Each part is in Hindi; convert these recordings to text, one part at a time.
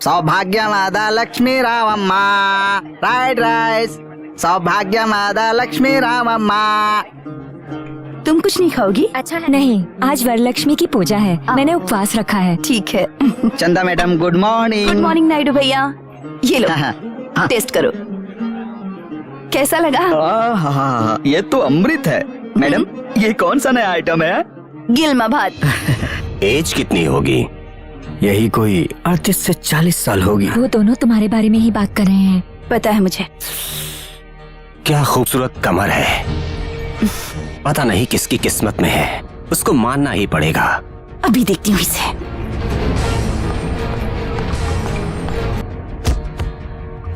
सौभाग्यमादा लक्ष्मी रामम्मा, राइट राइस, सौभाग्यमादा लक्ष्मी रामम्मा। तुम कुछ नहीं खाओगी? अच्छा है। नहीं, आज वरलक्ष्मी की पूजा है, मैंने उपवास रखा है। ठीक है। चंदा madam good morning. Good morning Naidu भैया, ये लो टेस्ट करो, कैसा लगा? ये तो अमृत है। मैडम ये कौन सा नया आइटम है? गिलमा भात। एज कितनी होगी? यही कोई 38 से 40 साल होगी। वो दोनों तुम्हारे बारे में ही बात कर रहे हैं। पता है मुझे। क्या खूबसूरत कमर है, पता नहीं किसकी किस्मत में है, उसको मानना ही पड़ेगा। अभी देखती हूँ इसे।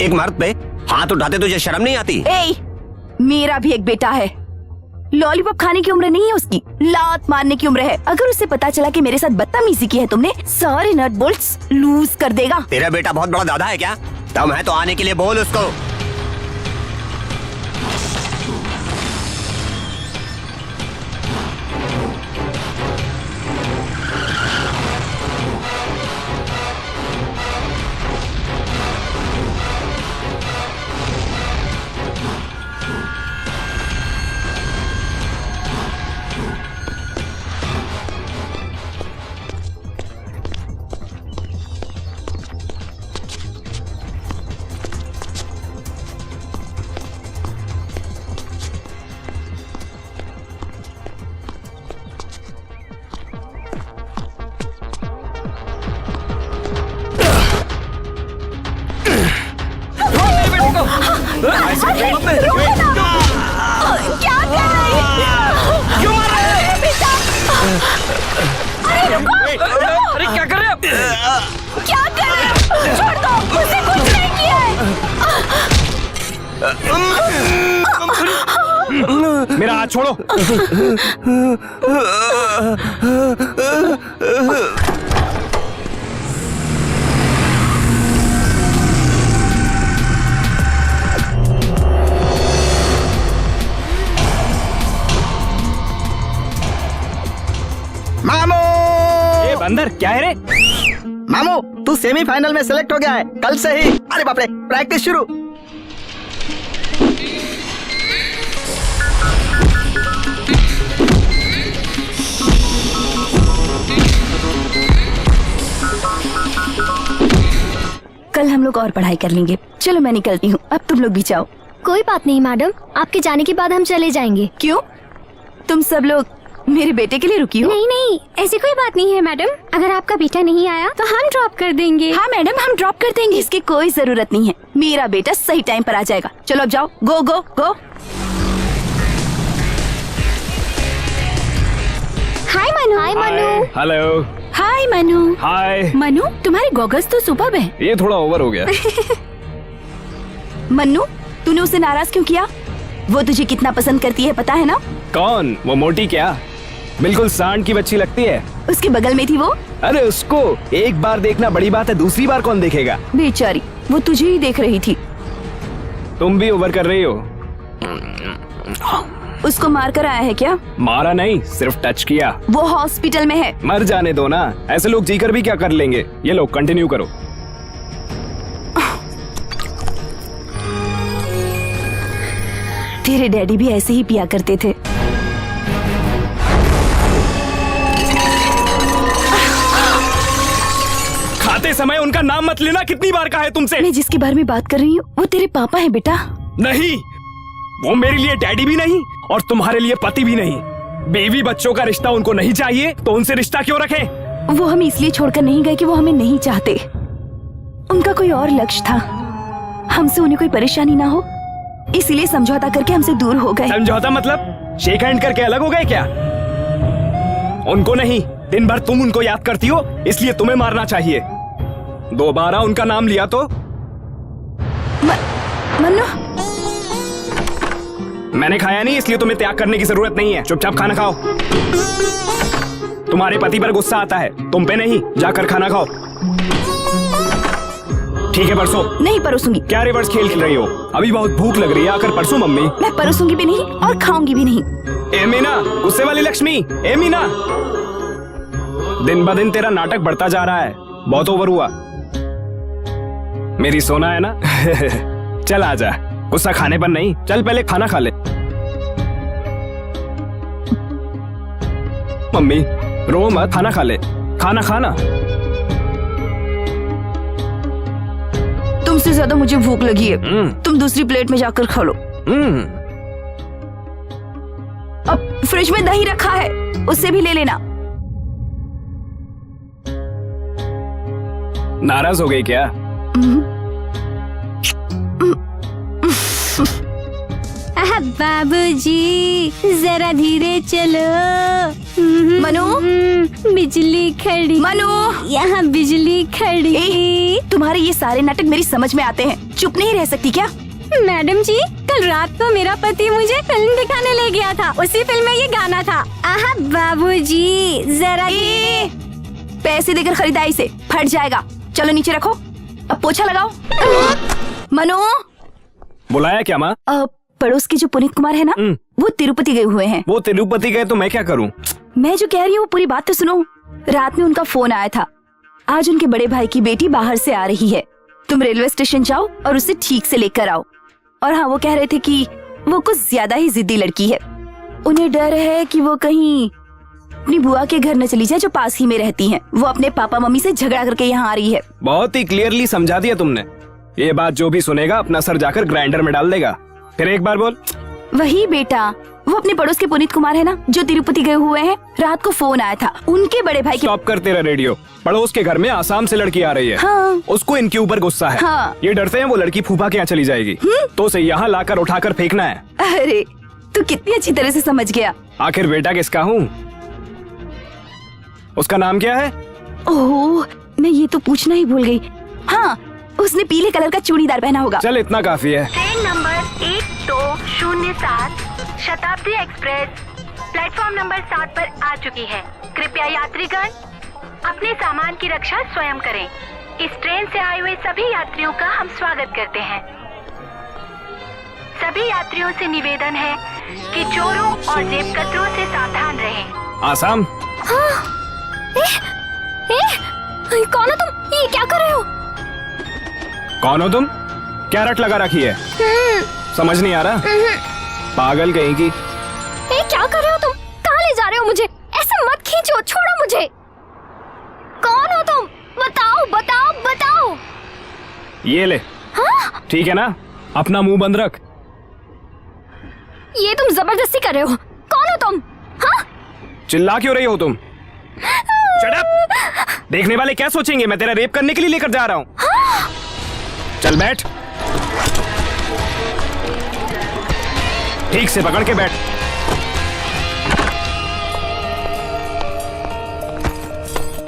एक मर्द पे हाथ उठाते तुझे शर्म नहीं आती? ए, मेरा भी एक बेटा है, लॉलीपॉप खाने की उम्र नहीं है उसकी, लात मारने की उम्र है। अगर उसे पता चला कि मेरे साथ बदतमीजी की है तुमने, सारे नट बोल्ट्स लूज कर देगा। तेरा बेटा बहुत बड़ा दादा है क्या? दम है तो आने के लिए बोल उसको। क्या कर रही है? क्यों मार रहे हो बेटा? अरे रुको! अरे क्या कर रहे हो? क्या कर रहे हो? छोड़ दो, उसने कुछ नहीं किया है। मेरा हाथ छोड़ो। मामू ये बंदर क्या है रे? मामू तू सेमीफाइनल में सिलेक्ट हो गया है कल से ही। अरे बाप रे, प्रैक्टिस शुरू। कल हम लोग और पढ़ाई कर लेंगे। चलो मैं निकलती हूँ, अब तुम लोग भी जाओ। कोई बात नहीं मैडम, आपके जाने के बाद हम चले जाएंगे। क्यों? तुम सब लोग मेरे बेटे के लिए रुकी हो? नहीं नहीं, ऐसी कोई बात नहीं है मैडम, अगर आपका बेटा नहीं आया तो हम ड्रॉप कर देंगे। हाँ मैडम, हम ड्रॉप कर देंगे, इसकी कोई जरूरत नहीं है। मेरा बेटा सही टाइम पर आ जाएगा। चलो अब जाओ, गो गो गो। हाय मनु। हाय मनु। हेलो। हाय मनु। हाय। मनु, तुम्हारे गॉगल्स तो सुपर्ब है। ये थोड़ा ओवर हो गया। मन्नू, तूने उसे नाराज क्यों किया? वो तुझे कितना पसंद करती है पता है ना? कौन? वो मोटी क्या बिल्कुल सांड की बच्ची लगती है। उसके बगल में थी वो। अरे उसको एक बार देखना बड़ी बात है, दूसरी बार कौन देखेगा? बेचारी, वो तुझे ही देख रही थी। तुम भी ओवर कर रही हो। उसको मार कर आया है क्या? मारा नहीं, सिर्फ टच किया। वो हॉस्पिटल में है। मर जाने दो ना, ऐसे लोग जीकर भी क्या कर लेंगे। ये लोग कंटिन्यू करो। तेरे डैडी भी ऐसे ही पिया करते थे। खाते समय उनका नाम मत लेना, कितनी बार कहा है तुमसे? मैं जिसके बारे में बात कर रही हूँ वो तेरे पापा है बेटा। नहीं, वो मेरे लिए डैडी भी नहीं और तुम्हारे लिए पति भी नहीं। बीवी बच्चों का रिश्ता उनको नहीं चाहिए तो उनसे रिश्ता क्यों रखें? वो हमें इसलिए छोड़कर नहीं गए कि वो हमें नहीं चाहते। उनका कोई और लक्ष्य था, हमसे उन्हें कोई परेशानी ना हो, इसलिए समझौता करके हमसे दूर हो गए। समझौता मतलब शेक हैंड करके अलग हो गए क्या? उनको नहीं, दिन भर तुम उनको याद करती हो, इसलिए तुम्हें मारना चाहिए। दोबारा उनका नाम लिया तो मन्नू, मैंने खाया नहीं, इसलिए तुम्हें त्याग करने की जरूरत नहीं है। चुपचाप खाना खाओ। तुम्हारे पति पर गुस्सा आता है, तुम पे नहीं। जाकर खाना खाओ। ठीक है परसों। नहीं परोसूंगी। क्या रिवर्स खेल खेल रही हो? अभी बहुत भूख लग रही है, आकर परसों मम्मी। मैं परोसूंगी भी नहीं और खाऊंगी भी नहीं। ए मीना, गुस्से वाली लक्ष्मी। ए मीना, दिन ब दिन तेरा नाटक बढ़ता जा रहा है, बहुत ओवर हुआ। मेरी सोना है ना। चल आजा, गुस्सा खाने पर नहीं, चल पहले खाना खा ले। मम्मी रो मत, खाना खा ले, खाना खाना। तुमसे ज्यादा मुझे भूख लगी है, तुम दूसरी प्लेट में जाकर खा लो। अब फ्रिज में दही रखा है, उससे भी ले लेना। नाराज हो गई क्या? बाबूजी जरा धीरे चलो। मनु, बिजली खड़ी। मनु, यहाँ बिजली खड़ी। तुम्हारे ये सारे नाटक मेरी समझ में आते हैं, चुप नहीं रह सकती क्या? मैडम जी, कल रात को मेरा पति मुझे फिल्म दिखाने ले गया था, उसी फिल्म में ये गाना था। आहा बाबूजी जरा। पैसे देकर खरीदा इसे, फट जाएगा। चलो नीचे रखो, अब पोछा लगाओ। मनु, बुलाया क्या माँ? पड़ोस के जो पुनीत कुमार है ना, वो तिरुपति गए हुए हैं। वो तिरुपति गए तो मैं क्या करूँ? मैं जो कह रही हूँ वो पूरी बात तो सुनो। रात में उनका फोन आया था, आज उनके बड़े भाई की बेटी बाहर से आ रही है, तुम रेलवे स्टेशन जाओ और उसे ठीक से लेकर आओ। और हाँ, वो कह रहे थे कि वो कुछ ज्यादा ही जिद्दी लड़की है, उन्हें डर है कि वो कहीं अपनी बुआ के घर न चली जाए जो पास ही में रहती हैं। वो अपने पापा मम्मी से झगड़ा करके यहाँ आ रही है। बहुत ही क्लियरली समझा दिया तुमने। ये बात जो भी सुनेगा अपना सर जाकर ग्राइंडर में डाल देगा। फिर एक बार बोल। वही बेटा, वो अपने पड़ोस के पुनीत कुमार है ना, जो तिरुपति गए हुए हैं। रात को फोन आया था, उनके बड़े भाई के। स्टॉप कर तेरा रेडियो। पड़ोस के घर में आसाम से लड़की आ रही है। हाँ। उसको इनके ऊपर गुस्सा है। हाँ। ये डरते हैं वो लड़की फूफा के यहाँ चली जाएगी, तो उसे यहाँ लाकर उठाकर फेंकना है। अरे तू कितनी अच्छी तरह से समझ गया। आखिर बेटा किसका हूँ? उसका नाम क्या है? ओह, मैं ये तो पूछना ही भूल गई। हाँ, उसने पीले कलर का चूड़ीदार पहना होगा। चल इतना काफी है। ट्रेन नंबर 1207 शताब्दी एक्सप्रेस प्लेटफॉर्म नंबर 7 पर आ चुकी है। कृपया यात्रीगण अपने सामान की रक्षा स्वयं करें। इस ट्रेन से आए हुए सभी यात्रियों का हम स्वागत करते हैं। सभी यात्रियों से निवेदन है कि चोरों और जेबकतरों से सावधान रहें। आसाम। कौन हो तुम? ये क्या कर रहे हो? कौन हो तुम? क्या रट लगा रखी है? समझ नहीं आ रहा? पागल कहीं की। क्या कर रहे हो तुम? कहाँ ले जा रहे हो मुझे? ऐसे मत खींचो, छोड़ो मुझे। कौन हो तुम? बताओ बताओ बताओ। ये ले। हाँ? ठीक है ना, अपना मुंह बंद रख। ये तुम जबरदस्ती कर रहे हो। कौन हो तुम? हाँ? चिल्ला क्यों रही हो तुम? Shut up! देखने वाले क्या सोचेंगे मैं तेरा रेप करने के लिए लेकर जा रहा हूँ। हाँ? चल बैठ, ठीक से पकड़ के बैठ।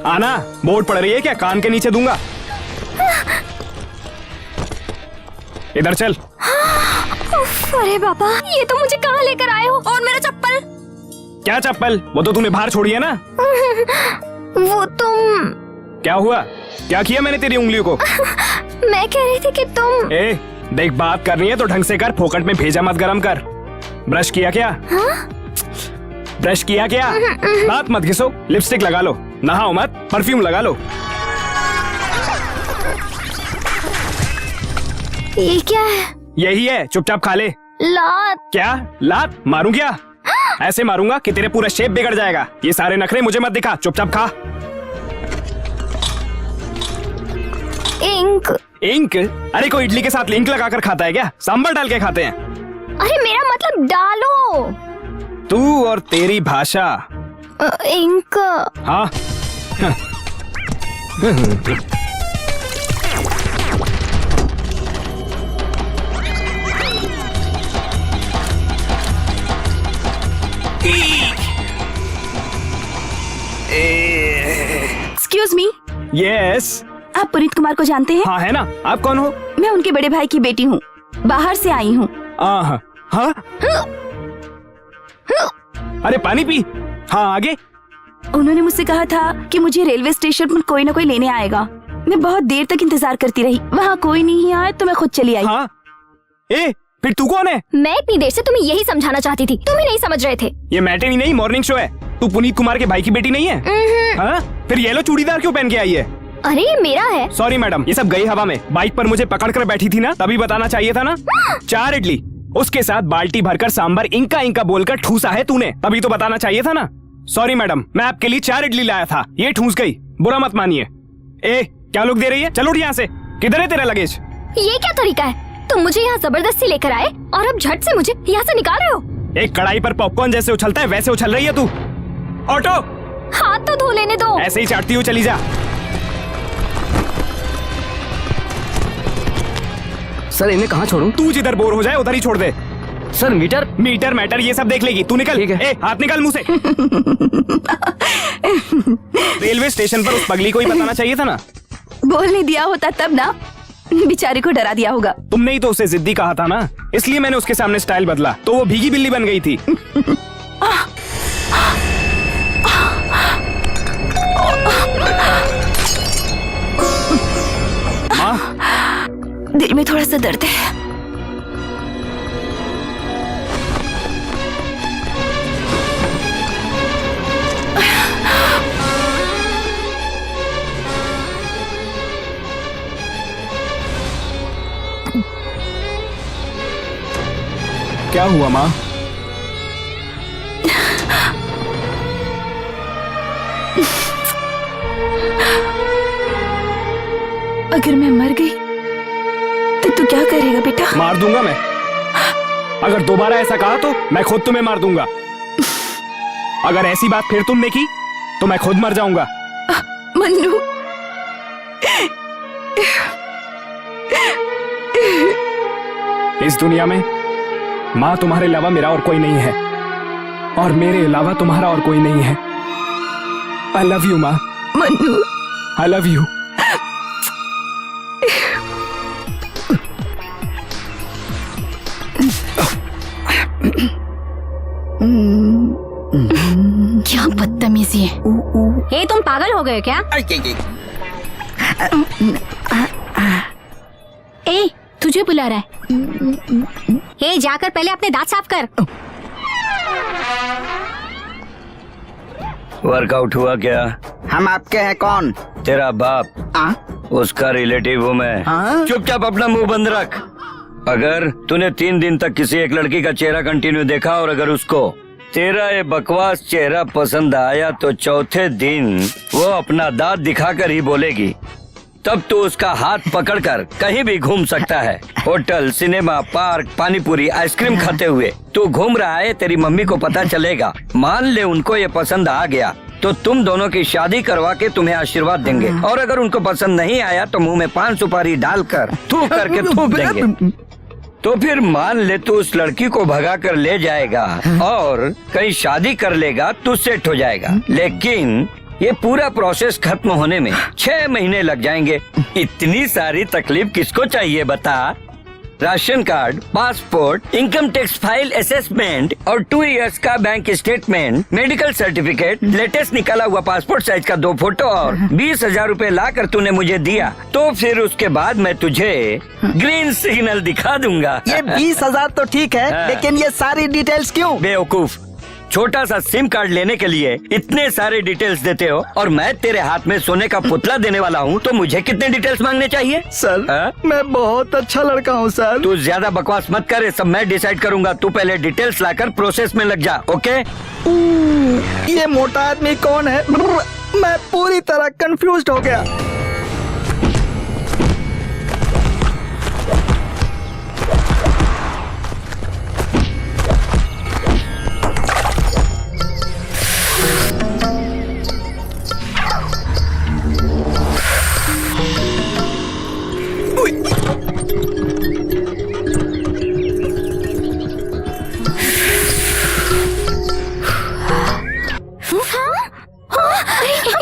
आना, बोर्ड पड़ रही है क्या? कान के नीचे दूंगा। इधर चल। अरे बाबा, ये तो मुझे कहाँ लेकर आए हो? और मेरा चप्पल? क्या चप्पल? वो तो तूने बाहर छोड़ी है ना। वो तुम। क्या हुआ? क्या किया मैंने तेरी उंगलियों को? मैं कह रही थी कि तुम। ए, देख बात करनी है तो ढंग से कर, फोकट में भेजा मत गरम कर। ब्रश किया क्या? हाँ? ब्रश किया क्या? दांत मत घिसो, लिपस्टिक लगा लो, नहाओ मत, परफ्यूम लगा लो। ये क्या है? यही है, चुपचाप खा ले। लात। क्या लात? मारूं क्या? ऐसे मारूंगा कि तेरे पूरा शेप बिगड़ जाएगा। ये सारे नखरे मुझे मत दिखा, चुपचाप खा। इंक। इंक? अरे कोई इडली के साथ इंक लगाकर खाता है क्या? सांभर डाल के खाते हैं। अरे मेरा मतलब डालो। तू और तेरी भाषा। इंक। हाँ। Excuse me. यस। आप पुनीत कुमार को जानते हैं? हाँ है ना। आप कौन हो? मैं उनके बड़े भाई की बेटी हूँ, बाहर से आई हूँ। हाँ? अरे पानी पी। हाँ आगे। उन्होंने मुझसे कहा था कि मुझे रेलवे स्टेशन पर कोई ना कोई लेने आएगा। मैं बहुत देर तक इंतजार करती रही, वहाँ कोई नहीं आया तो मैं खुद चली आई। हाँ? ए, फिर तू कौन है? मैं इतनी देर से तुम्हें यही समझाना चाहती थी, तुम ही नहीं समझ रहे थे। ये मैटिनी नहीं, मॉर्निंग शो है। तू पुनीत कुमार के भाई की बेटी नहीं है? हाँ? फिर येलो चूड़ीदार क्यों पहन के आई है? अरे ये मेरा है। सॉरी मैडम, ये सब गई हवा में। बाइक पर मुझे पकड़ कर बैठी थी ना, तभी बताना चाहिए था ना। 4 इडली, उसके साथ बाल्टी भरकर सांबर इंका इंका बोलकर ठूसा है तूने, तभी तो बताना चाहिए था ना। सॉरी मैडम, मैं आपके लिए 4 इडली लाया था, ये ठूस गई, बुरा मत मानिए। ए, क्या लोग दे रही है? चलो उठ यहाँ से। किधर है तेरा लगेज? ये क्या तरीका है? तुम मुझे यहाँ जबरदस्ती लेकर आए और अब झट से मुझे यहाँ से निकाल रहे हो। एक कढ़ाई पर पॉपकॉर्न जैसे उछलता है वैसे उछल रही है तू। ऑटो, हाथ तो धो लेने दो। ऐसे ही चाटती हुई चली जा। सर इन्हें कहाँ छोड़ूं? तू जिधर बोर हो जाए उधर ही छोड़ दे। सर मीटर मैटर ये सब देख लेगी, तू निकल। ठीक है। ए, हाथ निकाल मुंह से। रेलवे स्टेशन पर उस पगली को ही बताना चाहिए था ना। बोल नहीं दिया होता तब ना, बेचारे को डरा दिया होगा। तुमने ही तो उसे जिद्दी कहा था ना, इसलिए मैंने उसके सामने स्टाइल बदला, तो वो भीगी बिल्ली बन गई थी। माँ, दिल में थोड़ा सा दर्द है। क्या हुआ माँ? अगर मैं मर गई तो तू क्या करेगा बेटा? मार दूंगा मैं। अगर दोबारा ऐसा कहा तो मैं खुद तुम्हें मार दूंगा। अगर ऐसी बात फिर तुमने की तो मैं खुद मर जाऊंगा। मन्नू, इस दुनिया में माँ तुम्हारे अलावा मेरा और कोई नहीं है, और मेरे अलावा तुम्हारा और कोई नहीं है। आई लव यू माँ। Mannu, I love you. क्या बदतमीजी है। हे, तुम पागल हो गए क्या? ए, तुझे बुला रहा है। हे, जाकर पहले अपने दांत साफ कर। वर्कआउट हुआ क्या? हम आपके हैं कौन? तेरा बाप, उसका रिलेटिव हूँ मैं। चुपचाप अपना मुंह बंद रख। अगर तूने 3 दिन तक किसी एक लड़की का चेहरा कंटिन्यू देखा और अगर उसको तेरा ये बकवास चेहरा पसंद आया तो चौथे दिन वो अपना दांत दिखाकर ही बोलेगी, तब तो उसका हाथ पकड़कर कहीं भी घूम सकता है। Hotel, cinema, park, panipuri, ice cream खाते हुए तू घूम रहा है, तेरी मम्मी को पता चलेगा। मान ले उनको ये पसंद आ गया तो तुम दोनों की शादी करवा के तुम्हें आशीर्वाद देंगे, और अगर उनको पसंद नहीं आया तो मुंह में 5 सुपारी डालकर थूक करके थूक देंगे। तो फिर मान ले तू उस लड़की को भगा कर ले जाएगा और कहीं शादी कर लेगा तो सेट हो जाएगा। लेकिन ये पूरा प्रोसेस खत्म होने में 6 महीने लग जाएंगे। इतनी सारी तकलीफ किसको चाहिए बता? Ration card, passport, income tax file assessment और 2 इयर्स का bank statement, medical certificate, latest निकाला हुआ पासपोर्ट साइज का 2 फोटो और 20,000 रूपए ला कर तूने मुझे दिया, तो फिर उसके बाद मैं तुझे ग्रीन सिग्नल दिखा दूंगा। ये 20,000 तो ठीक है, लेकिन ये सारी डिटेल्स क्यों? बेवकूफ, छोटा सा सिम कार्ड लेने के लिए इतने सारे डिटेल्स देते हो, और मैं तेरे हाथ में सोने का पुतला देने वाला हूँ, तो मुझे कितने डिटेल्स मांगने चाहिए? सर, मैं बहुत अच्छा लड़का हूँ सर। तू ज्यादा बकवास मत कर, सब मैं डिसाइड करूंगा। तू पहले डिटेल्स लाकर प्रोसेस में लग जा, ओके? ये मोटा आदमी कौन है? मैं पूरी तरह कंफ्यूज्ड हो गया।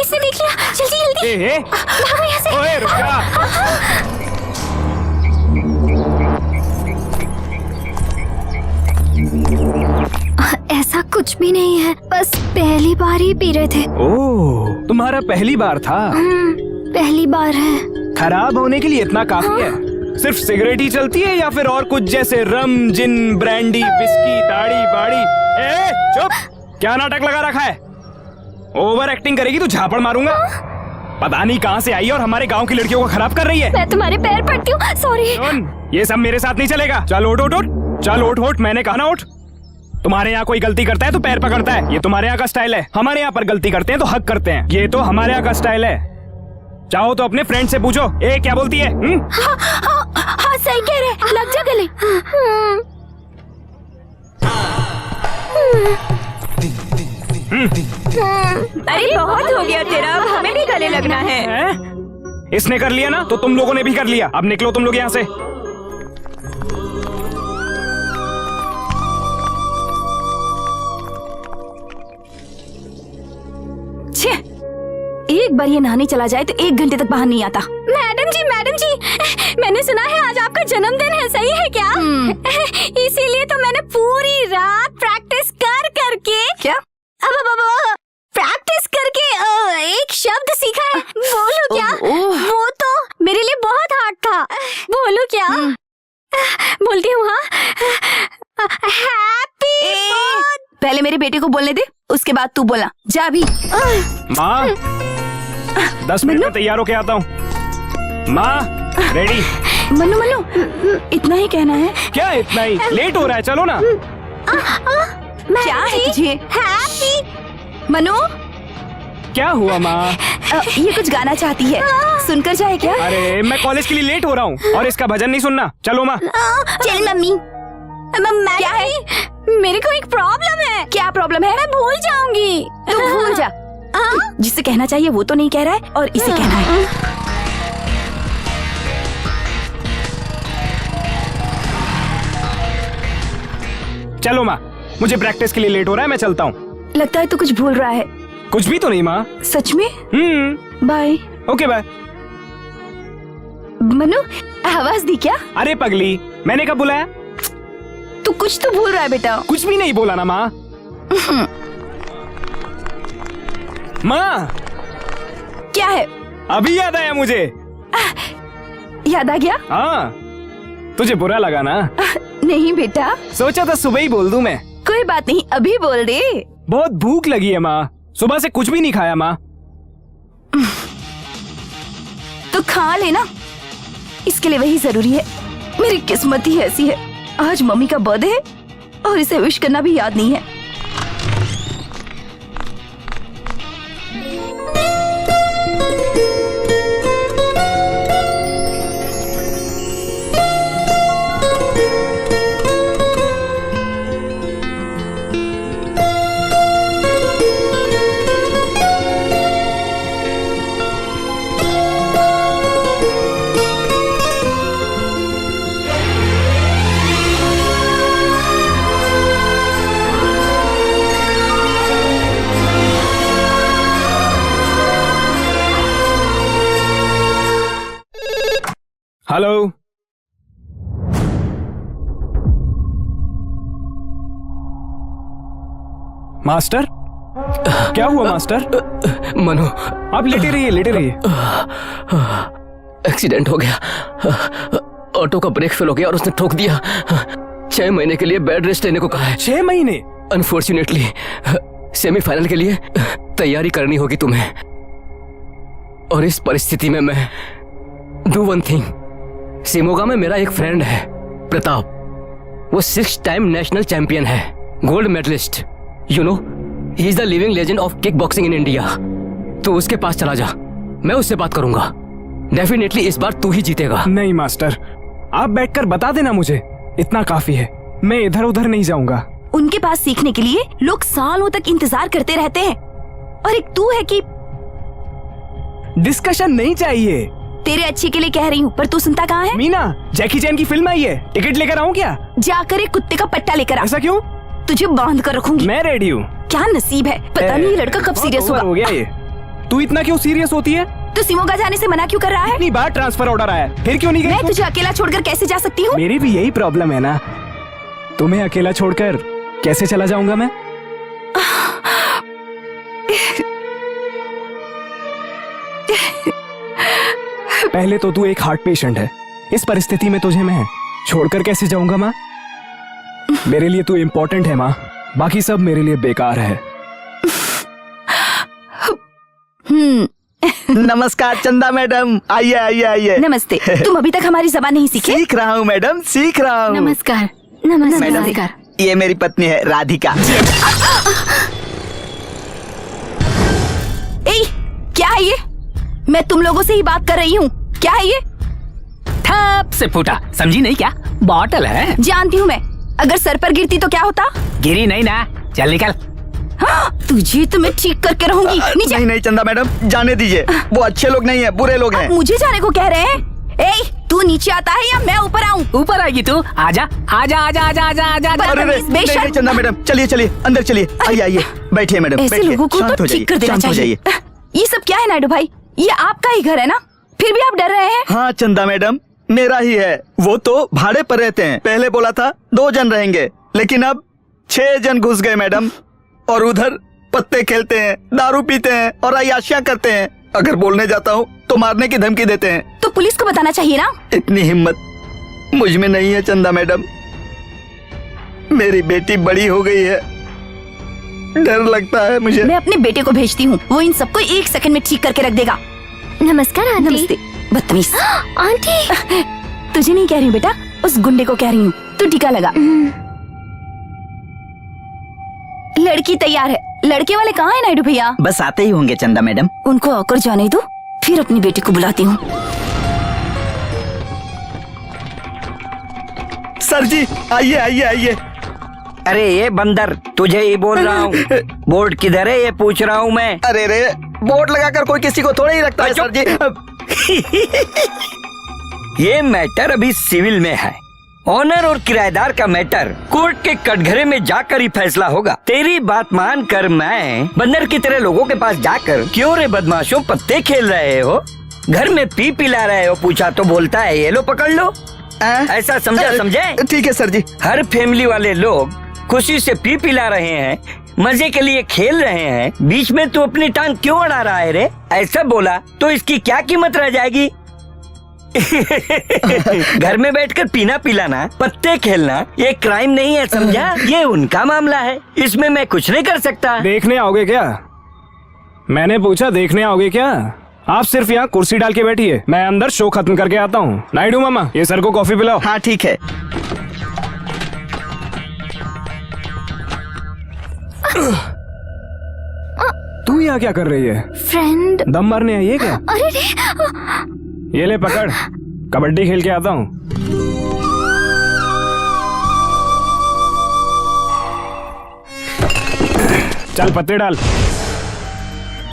इसे देख लिया, जल्दी जल्दी ए, भागो यहाँ से। ओए, रुक जा। ऐसा कुछ भी नहीं है, बस पहली बार ही पी रहे थे। ओह, तुम्हारा पहली बार था? पहली बार है। खराब होने के लिए इतना काफी है? सिर्फ सिगरेट ही चलती है या फिर और कुछ, जैसे रम, जिन, ब्रांडी, विस्की, दाढ़ी बाड़ी? ए, चुप! क्या नाटक लगा रखा है? ओवर एक्टिंग करेगी तो झापड़ मारूंगा। पता नहीं कहाँ से आई है और हमारे गांव की लड़कियों को खराब कर रही है। मैं तुम्हारे पैर पड़ती हूँ, सॉरी। सुन, ये सब मेरे साथ नहीं चलेगा। चल उठ उठ उठ, चल उठ उठ, मैंने कहा ना उठ। तुम्हारे यहाँ कोई गलती करता है तो पैर पकड़ता है, ये तुम्हारे यहाँ का स्टाइल है। हमारे यहाँ पर गलती करते हैं तो हक करते हैं, ये तो हमारे यहाँ का स्टाइल है। चाहो तो अपने फ्रेंड से पूछो, ए क्या बोलती है? हाँ सही कह रहे, लग जा गले। अरे बहुत हो गया तेरा, अब हमें भी गले लगना है। हैं? इसने कर लिया ना तो तुम लोगों ने भी कर लिया। अब निकलो तुम लोग यहाँ से। छे, एक बार ये नहाने चला जाए तो 1 घंटे तक बाहर नहीं आता। मैडम जी, मैंने सुना है आज आपका जन्मदिन है, सही है क्या? इसीलिए तो मैंने पूरी रात प्रैक्टिस कर करके क्या? अब प्रैक्टिस करके एक शब्द सीखा है। बोलूं क्या? वो तो मेरे लिए बहुत हार्ड था। बोलूं क्या? बोलती हूँ हाँ, हैप्पी। पहले मेरे बेटे को बोलने दे, उसके बाद तू बोलना। जा भी। माँ 10 मिनट में तैयार होके आता हूँ। माँ रेडी। मनु इतना ही कहना है? क्या इतना ही? लेट हो रहा है, चलो ना। क्या है तुझे? हैप्पी। मनु, क्या हुआ माँ? ये कुछ गाना चाहती है, सुनकर जाए क्या? अरे मैं कॉलेज के लिए लेट हो रहा हूँ और इसका भजन नहीं सुनना। चलो माँ। चल मम्मी। क्या है? मेरे को एक प्रॉब्लम है। क्या प्रॉब्लम है? मैं भूल जाऊंगी। तू भूल जा। जिसे कहना चाहिए वो तो नहीं कह रहा है और इसे कहना है। चलो माँ, मुझे प्रैक्टिस के लिए लेट हो रहा है, मैं चलता हूँ। लगता है तू कुछ भूल रहा है। कुछ भी तो नहीं माँ। सच में? बाय। Okay bye. मनु, आवाज दी क्या? अरे पगली, मैंने कब बुलाया? तू कुछ तो भूल रहा है बेटा। कुछ भी नहीं बोला ना माँ। माँ क्या है? अभी याद आया मुझे। याद आ गया? हाँ, तुझे बुरा लगा ना? नहीं बेटा, सोचा था सुबह ही बोल दूं मैं। कोई बात नहीं, अभी बोल दे। बहुत भूख लगी है माँ, सुबह से कुछ भी नहीं खाया माँ। तो खा लेना, इसके लिए वही जरूरी है। मेरी किस्मत ही ऐसी है, आज मम्मी का बर्थडे है और इसे विश करना भी याद नहीं है। Hello, master? क्या हुआ मास्टर? मनु, आप लेटे रहिए, लेटे रहिए। एक्सीडेंट हो गया। ऑटो का ब्रेक फेल हो गया और उसने ठोक दिया। 6 महीने के लिए बेड रेस्ट लेने को कहा है। 6 महीने? अनफॉर्चुनेटली सेमीफाइनल के लिए तैयारी करनी होगी तुम्हें। और इस परिस्थिति में मैं डू वन थिंग। शिमोगा में मेरा एक फ्रेंड है प्रताप, वो 6 टाइम नेशनल चैंपियन है, gold medallist. You know, he is the living legend of kick boxing in India. तो उसके पास चला जा, मैं उससे बात करूंगा। डेफिनेटली इस बार तू ही जीतेगा। नहीं मास्टर, आप बैठकर बता देना मुझे, इतना काफी है। मैं इधर उधर नहीं जाऊंगा। उनके पास सीखने के लिए लोग सालों तक इंतजार करते रहते हैं और एक तू है कि डिस्कशन नहीं चाहिए। तेरे अच्छे के लिए कह रही हूँ, पर तू सुनता कहाँ है? मीना, जैकी चैन की फिल्म आई है, टिकट लेकर आऊं क्या? जाकर एक कुत्ते का पट्टा लेकर आ। ऐसा क्यों? तुझे बांध कर रखूंगी। मैं रेडी हूँ। क्या नसीब है, पता नहीं ये लड़का कब सीरियस बहुत होगा। हो गया ये। तू इतना क्यों सीरियस होती है? तो सिमोगा जाने से मना क्यों कर रहा है? इतनी बार ट्रांसफर ऑर्डर आया, फिर क्यों नहीं गई? मैं तुझे अकेला छोड़कर कैसे जा सकती हूँ? मेरी भी यही प्रॉब्लम है ना, तुम्हें अकेला छोड़कर कैसे चला जाऊंगा मैं? पहले तो तू एक हार्ट पेशेंट है, इस परिस्थिति में तुझे मैं छोड़कर कैसे जाऊंगा माँ? मेरे लिए तू इम्पोर्टेंट है माँ, बाकी सब मेरे लिए बेकार है। नमस्कार चंदा मैडम, आइए आइए आइए। नमस्ते। तुम अभी तक हमारी जबान नहीं सीखे? सीख रहा हूँ मैडम, सीख रहा हूँ। नमस्कार। मैडम, ये मेरी पत्नी है राधिका। ए, क्या है ये? मैं तुम लोगों से ही बात कर रही हूँ। क्या है ये? ठप से फूटा, समझी नहीं क्या? बॉटल है। जानती हूँ मैं, अगर सर पर गिरती तो क्या होता? गिरी नहीं ना, चल निकल। हाँ, तुझे तो मैं ठीक करके रहूंगी। नीचे। नहीं नहीं चंदा मैडम, जाने दीजिए, वो अच्छे लोग नहीं है, बुरे लोग हैं। आप मुझे जाने को कह रहे हैं? ए, तू नीचे आता है या मैं ऊपर आऊँ? ऊपर आएगी तू, आजा आजा आजा आजा आजा आजा। अरे नहीं नहीं चंदा मैडम, चलिए चलिए अंदर चलिए, आइए आइए, बैठिए मैडम, ऐसे बैठिए, लोगों को शांत तो हो जाइए, ठीक कर देना शांत हो चाहिए। जाइए। ये सब क्या है नायडू भाई? ये आपका ही घर है ना, फिर भी आप डर रहे हैं? हाँ चंदा मैडम, मेरा ही है। वो तो भाड़े पर रहते हैं, पहले बोला था 2 जन रहेंगे, लेकिन अब 6 जन घुस गए मैडम। और उधर पत्ते खेलते हैं, दारू पीते हैं और अय्याशियां करते हैं। अगर बोलने जाता हूँ तो मारने की धमकी देते हैं। तो पुलिस को बताना चाहिए ना। इतनी हिम्मत मुझ में नहीं है चंदा मैडम। मेरी बेटी बड़ी हो गई है, डर लगता है मुझे। मैं अपने बेटे को भेजती हूँ, वो इन सबको 1 सेकंड में ठीक करके रख देगा। नमस्कार आंटी। नमस्ते। बदतमीज। आंटी। तुझे नहीं कह रही हूँ बेटा, उस गुंडे को कह रही हूँ। तू टीका लगा। लड़की तैयार है। लड़के वाले कहाँ है नायडू भैया? बस आते ही होंगे चंदा मैडम। उनको आकर जाने दो, फिर अपनी बेटी को बुलाती हूँ। सर जी आइए आइए आइए। अरे ये बंदर, तुझे ही बोल रहा हूँ। बोर्ड किधर है ये पूछ रहा हूँ मैं। अरे रे, बोर्ड लगाकर कोई किसी को थोड़ा ही रखता है सर जी। ये मैटर अभी सिविल में है। ऑनर और किराएदार का मैटर कोर्ट के कटघरे में जाकर ही फैसला होगा। तेरी बात मानकर मैं बंदर की तरह लोगों के पास जाकर, क्यों रे बदमाशों पत्ते खेल रहे हो, घर में पी पिला रहे हो, पूछा तो बोलता है ये लो पकड़ लो। ऐसा समझा? समझे? ठीक है सर जी। हर फैमिली वाले लोग खुशी से पी पिला रहे हैं, मजे के लिए खेल रहे हैं, बीच में तू अपनी टांग क्यों अड़ा रहा है रे? ऐसा बोला तो इसकी क्या कीमत रह जाएगी? घर में बैठकर पीना पिलाना, पत्ते खेलना ये क्राइम नहीं है, समझा? ये उनका मामला है, इसमें मैं कुछ नहीं कर सकता। देखने आओगे क्या? मैंने पूछा देखने आओगे क्या? आप सिर्फ यहाँ कुर्सी डाल के बैठिए, मैं अंदर शो खत्म करके आता हूँ। नायडू मामा, ये सर को कॉफी पिलाओ। हाँ ठीक है। तू यहाँ क्या कर रही है? फ्रेंड। दम मारने आई है क्या? अरे रे। ये ले पकड़, कबड्डी खेल के आता हूँ। चल पत्ते डाल।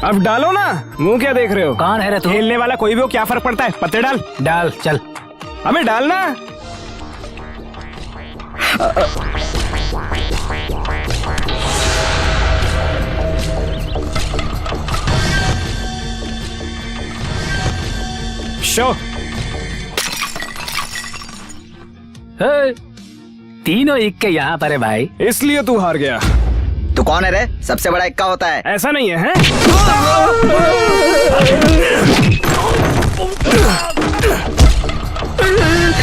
अब डालो ना, मुंह क्या देख रहे हो? कौन है रे तू? खेलने वाला कोई भी हो, क्या फर्क पड़ता है? पत्ते डाल। डाल चल। अबे डालना। शो। तीनों इक्के यहाँ पर है भाई। इसलिए तू हार गया। तू कौन है रे? सबसे बड़ा इक्का होता है। ऐसा नहीं है, हैं?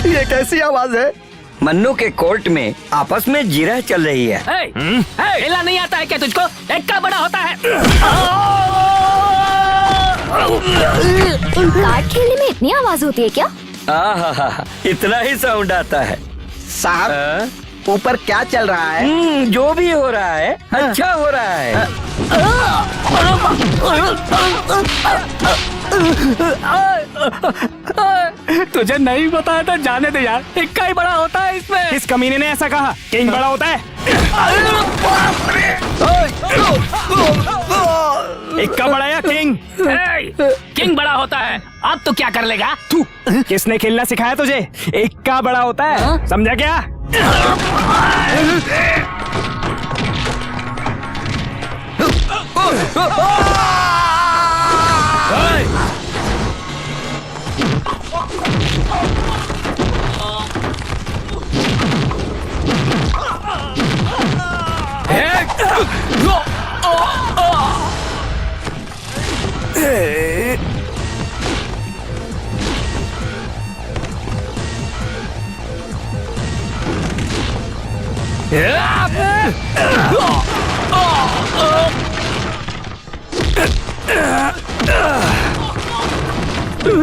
ये कैसी आवाज है? मन्नू के कोर्ट में आपस में जिरह चल रही है। खेलना नहीं आता है क्या तुझको? इक्का बड़ा होता है। कार्ड खेलने में इतनी आवाज होती है क्या? इतना ही साउंड आता है। साहब ऊपर क्या चल रहा है? जो भी हो रहा है अच्छा हो रहा है। तुझे नहीं बताया था, जाने दे यार, इक्का ही बड़ा होता है इसमें। किस कमीने ने ऐसा कहा? किंग बड़ा होता है। इक्का बड़ा या किंग? किंग बड़ा होता है। अब तो क्या कर लेगा तू? किसने खेलना सिखाया तुझे? इक्का बड़ा होता है, समझा क्या? ये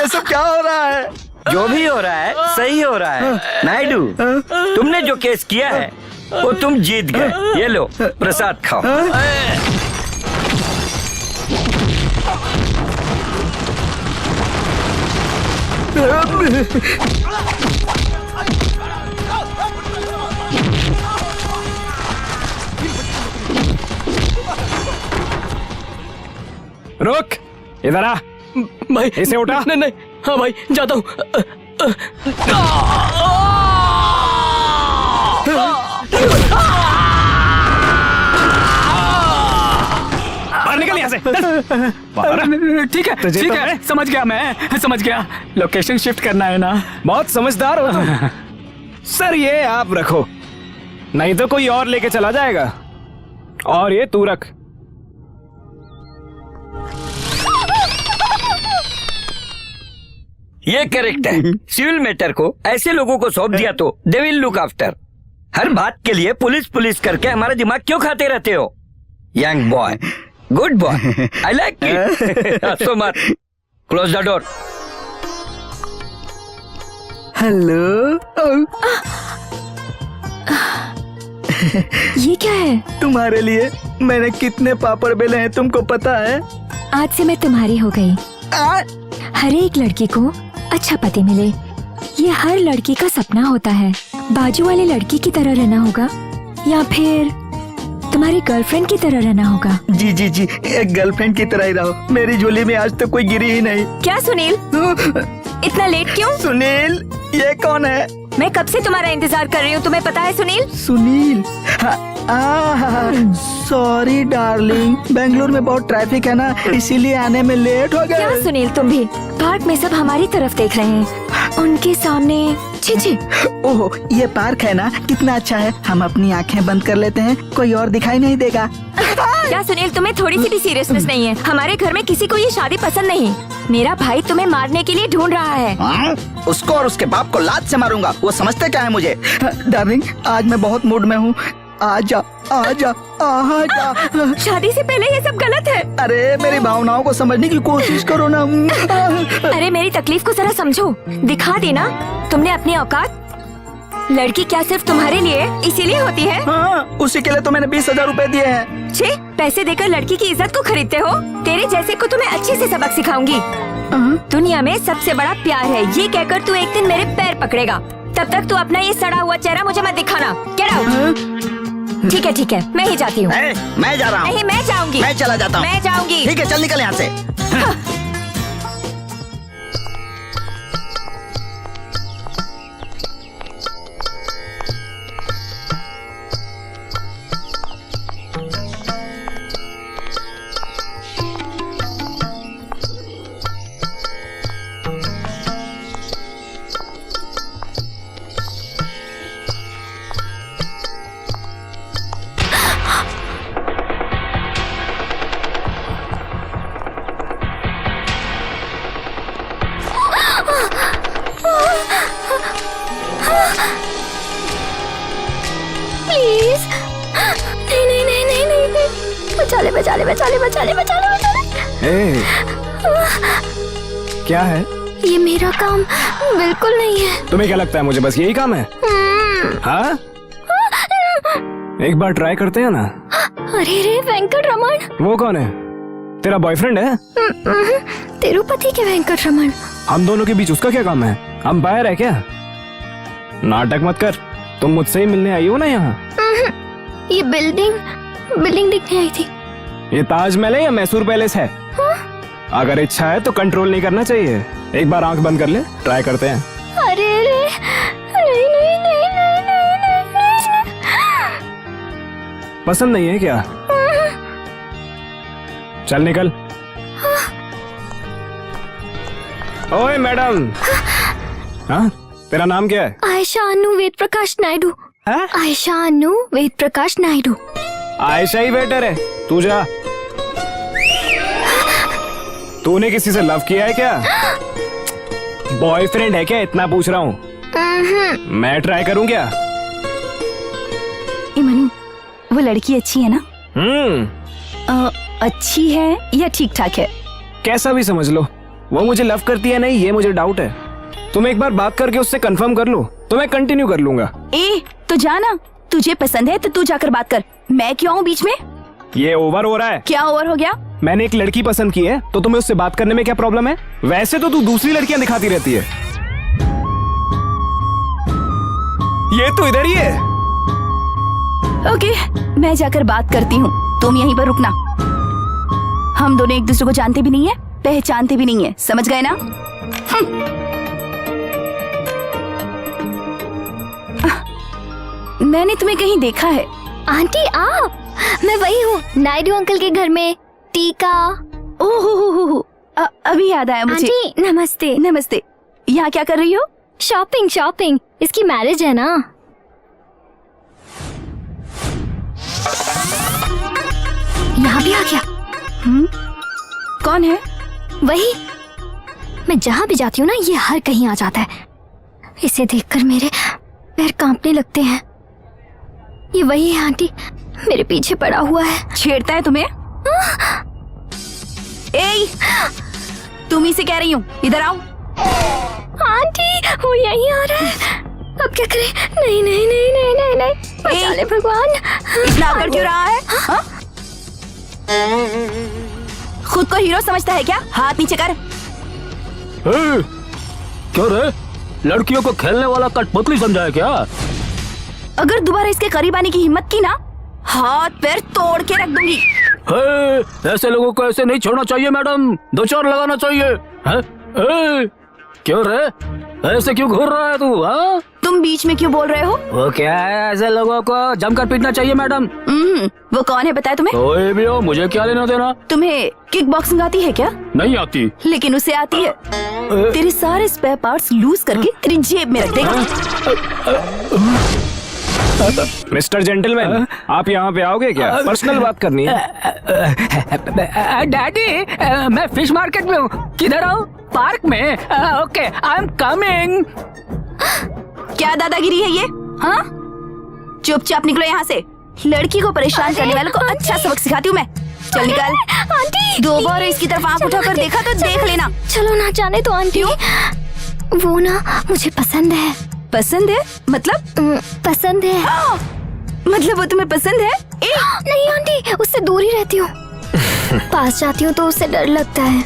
सब क्या हो रहा है? जो भी हो रहा है सही हो रहा है। नायडू, तुमने जो केस किया है वो तुम जीत गए। ये लो प्रसाद खाओ। रुक, इधर आ। भाई इसे उठा। नहीं नहीं, हाँ भाई जाता हूँ। बाहर निकल यहाँ से। बाहर। ठीक है तुझे ठीक तो है, मैं- समझ गया, मैं समझ गया। लोकेशन शिफ्ट करना है ना। बहुत समझदार हो तुम। सर ये आप रखो, नहीं तो कोई और लेके चला जाएगा। और ये तू रख। ये करेक्ट है। सिविल मैटर को ऐसे लोगों को सौंप दिया तो दे विल लुक आफ्टर। हर बात के लिए पुलिस पुलिस करके हमारा दिमाग क्यों खाते रहते हो? Young boy, good boy, I like it. हंसो मत, क्लोज द डोर। हेलो। ये क्या है? तुम्हारे लिए मैंने कितने पापड़ बेले हैं तुमको पता है? आज से मैं तुम्हारी हो गई। आ, हर एक लड़की को अच्छा पति मिले, ये हर लड़की का सपना होता है। बाजू वाली लड़की की तरह रहना होगा या फिर तुम्हारी गर्लफ्रेंड की तरह रहना होगा? जी जी जी, एक गर्लफ्रेंड की तरह ही रहो। मेरी झोली में आज तक कोई गिरी ही नहीं। क्या सुनील, इतना लेट क्यों? सुनील, ये कौन है? मैं कब से तुम्हारा इंतजार कर रही हूँ, तुम्हें पता है सुनील? सुनील, सॉरी डार्लिंग, बेंगलुरु में बहुत ट्रैफिक है ना, इसीलिए आने में लेट हो क्या गया। सुनील, तुम भी पार्क में सब हमारी तरफ देख रहे हैं, उनके सामने छी छी। ओह, ये पार्क है ना, कितना अच्छा है। हम अपनी आंखें बंद कर लेते हैं, कोई और दिखाई नहीं देगा। क्या सुनील, तुम्हें थोड़ी सी भी सीरियसनेस नहीं है? हमारे घर में किसी को ये शादी पसंद नहीं। मेरा भाई तुम्हें मारने के लिए ढूंढ रहा है। उसको और उसके बाप को लात से मारूंगा। वो समझते क्या है मुझे? डार्लिंग, आज मैं बहुत मूड में हूँ। आजा आजा आजा। शादी से पहले ये सब गलत है। अरे मेरी भावनाओं को समझने की कोशिश करो ना। अरे मेरी तकलीफ को जरा समझो, दिखा दी ना तुमने अपनी औकात। लड़की क्या सिर्फ तुम्हारे लिए इसीलिए होती है? हाँ, उसी के लिए तो मैंने 20,000 रुपए दिए हैं। छे, पैसे देकर लड़की की इज्जत को खरीदते हो? तेरे जैसे को तुम्हें अच्छे से सबक सिखाऊंगी। दुनिया में सबसे बड़ा प्यार है, ये कहकर तू एक दिन मेरे पैर पकड़ेगा। तब तक तू अपना ये सड़ा हुआ चेहरा मुझे मत दिखाना। Get out. ठीक है, मैं ही जाती हूँ। मैं जा रहा हूँ। नहीं, मैं जाऊंगी। मैं चला जाता हूँ। मैं जाऊंगी। ठीक है, चल निकल यहाँ से। प्लीज, नहीं, बचा ले। ए, क्या है? ये मेरा काम बिल्कुल नहीं है। तुम्हें क्या लगता है मुझे बस यही काम है? हाँ, एक बार ट्राई करते हैं ना। अरे रे वेंकट रमन। वो कौन है? तेरा बॉयफ्रेंड है? तिरुपति के वेंकट रमन। हम दोनों के बीच उसका क्या काम है? अंपायर है क्या? नाटक मत कर, तुम मुझसे ही मिलने आई हो ना यहाँ? ये बिल्डिंग देखने आई थी। ये ताजमहल है या मैसूर पैलेस है? अगर इच्छा है तो कंट्रोल नहीं करना चाहिए। एक बार आंख बंद कर ले, ट्राई करते हैं। अरे रे, नहीं। पसंद नहीं है क्या? चल निकल। ओए मैडम। हाँ, तेरा नाम क्या है? आयशा अनु वेद प्रकाश नायडू। हाँ? आयशा अनु वेद प्रकाश नायडू। आयशा ही बेटर है, तू जा। तूने किसी से लव किया है क्या? बॉयफ्रेंड है क्या, इतना पूछ रहा हूँ। मैं ट्राई करूँ क्या? ए मनु, वो लड़की अच्छी है ना? हम्म, अच्छी है या ठीक ठाक है? कैसा भी समझ लो। वो मुझे लव करती है नहीं, ये मुझे डाउट है। तुम एक बार बात करके उससे कंफर्म कर लो तो मैं कंटिन्यू कर लूंगा। ए तो जाना, तुझे पसंद है तो तू जाकर बात कर, मैं क्यों आऊँ बीच में? ये ओवर हो रहा है। क्या ओवर हो गया? मैंने एक लड़की पसंद की है तो तुम्हें उससे बात करने में क्या प्रॉब्लम है? वैसे तो तू दूसरी लड़कियां दिखाती रहती है। ये तो इधर ही है। ओके, मैं जाकर बात करती हूँ, तुम यहीं पर रुकना। हम दोनों एक दूसरे को जानते भी नहीं है, पहचानते भी नहीं है, समझ गए ना? मैंने तुम्हें कहीं देखा है। आंटी आप, मैं वही हूँ, नायडू अंकल के घर में टीका। ओहो, अभी याद आया मुझे। आंटी नमस्ते। नमस्ते। यहाँ क्या कर रही हो? शॉपिंग शॉपिंग, इसकी मैरिज है ना। यहाँ भी आ गया। कौन है? वही, मैं जहाँ भी जाती हूँ ना ये हर कहीं आ जाता है। इसे देखकर मेरे पैर कांपने लगते हैं। ये वही है आंटी, मेरे पीछे पड़ा हुआ है। छेड़ता है तुम्हें? ए, तुम ही से कह रही हूँ, इधर आओ। आंटी वो यहीं आ रहा है, अब क्या करें? नहीं नहीं नहीं नहीं नहीं नहीं, बचा ले भगवान। इतना अकड़ क्यों रहा है? हाँ? खुद को हीरो समझता है क्या? हाथ नीचे कर। क्यों रे, लड़कियों को खेलने वाला कठपुतली समझा है क्या? अगर दोबारा इसके करीब आने की हिम्मत की ना, हाथ पैर तोड़ के रख दूंगी। ऐसे लोगों को ऐसे नहीं छोड़ना चाहिए मैडम, 2 चार लगाना चाहिए। क्यों रे, ऐसे क्यों घूर रहा है तू? हाँ, तुम बीच में क्यों बोल रहे हो? वो क्या है, ऐसे लोगों को जमकर पीटना चाहिए मैडम। वो कौन है बताया तुम्हें? कोई भी हो, मुझे क्या लेना देना। तुम्हें किक बॉक्सिंग आती है क्या? नहीं आती। लेकिन उसे आती है। तेरे सारे स्पेयर पार्ट्स लूज करके तेरी जेब में रख देगा। मिस्टर जेंटलमैन, आप यहाँ पे आओगे क्या? पर्सनल बात करनी है। डैडी, मैं फिश मार्केट में हूँ, किधर आऊँ? पार्क में? Okay, I am coming. क्या दादागिरी है ये? हाँ, चुपचाप निकलो यहाँ से। लड़की को परेशान करने वालों को अच्छा सबक सिखाती हूँ मैं। चल निकल। आंटी दो बार इसकी तरफ आंख उठाकर देखा तो देख लेना। चलो ना जाने तो आंटी, वो ना मुझे पसंद है। पसंद है मतलब? पसंद है। मतलब वो तुम्हें पसंद है? नहीं आंटी, उससे दूर ही रहती हूँ। पास जाती हूँ तो उससे डर लगता है।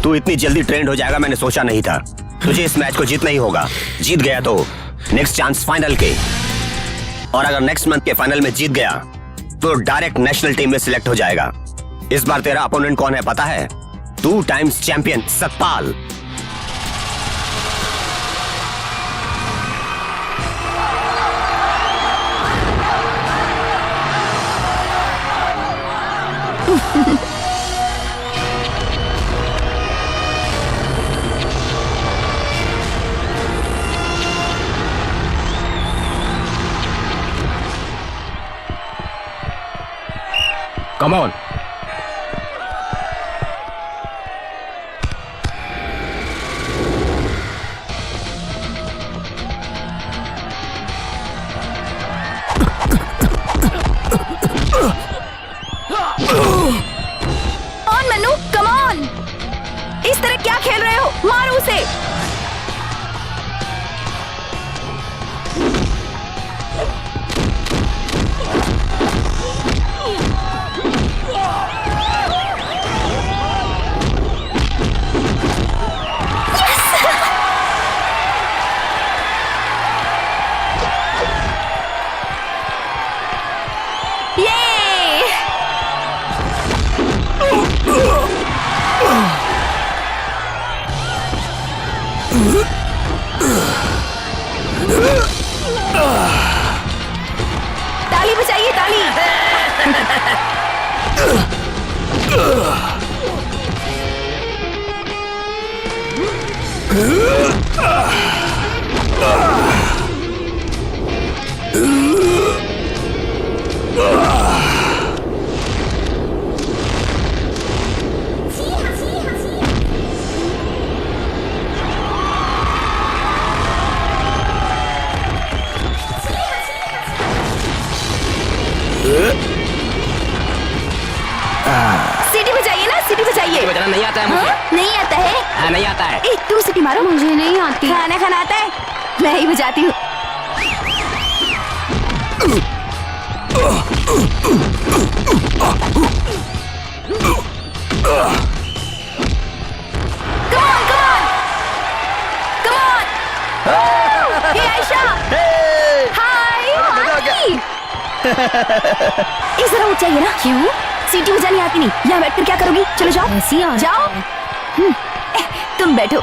तू इतनी जल्दी ट्रेंड हो जाएगा मैंने सोचा नहीं था। तुझे इस मैच को जीतना ही होगा। जीत गया तो नेक्स्ट चांस फाइनल के, और अगर नेक्स्ट मंथ के फाइनल में जीत गया तो डायरेक्ट नेशनल टीम में सिलेक्ट हो जाएगा। इस बार तेरा अपोनेंट कौन है पता है? 2 times champion Satpal. Come on. On Manu, come on. इस तरह क्या खेल रहे हो? मारो उसे। ताली बजाइए, ताली। सीटी बजाइए ना, सीटी बजाइए। बजाना नहीं आता है मुझे। हाँ? नहीं आता है? हाँ, नहीं आता है। ए, तुम सीटी मारो। मुझे नहीं आती। खाना खाना आता है? मैं ही बजाती हूँ। Come on, come on, come on. Hey, Aisha. Hi. इस जरा उठ जाइए ना। क्यों? सीटी बजानी आती नहीं, यहाँ बैठ कर क्या करोगी? चलो जाओ। ऐसी आ जाओ। तुम बैठो।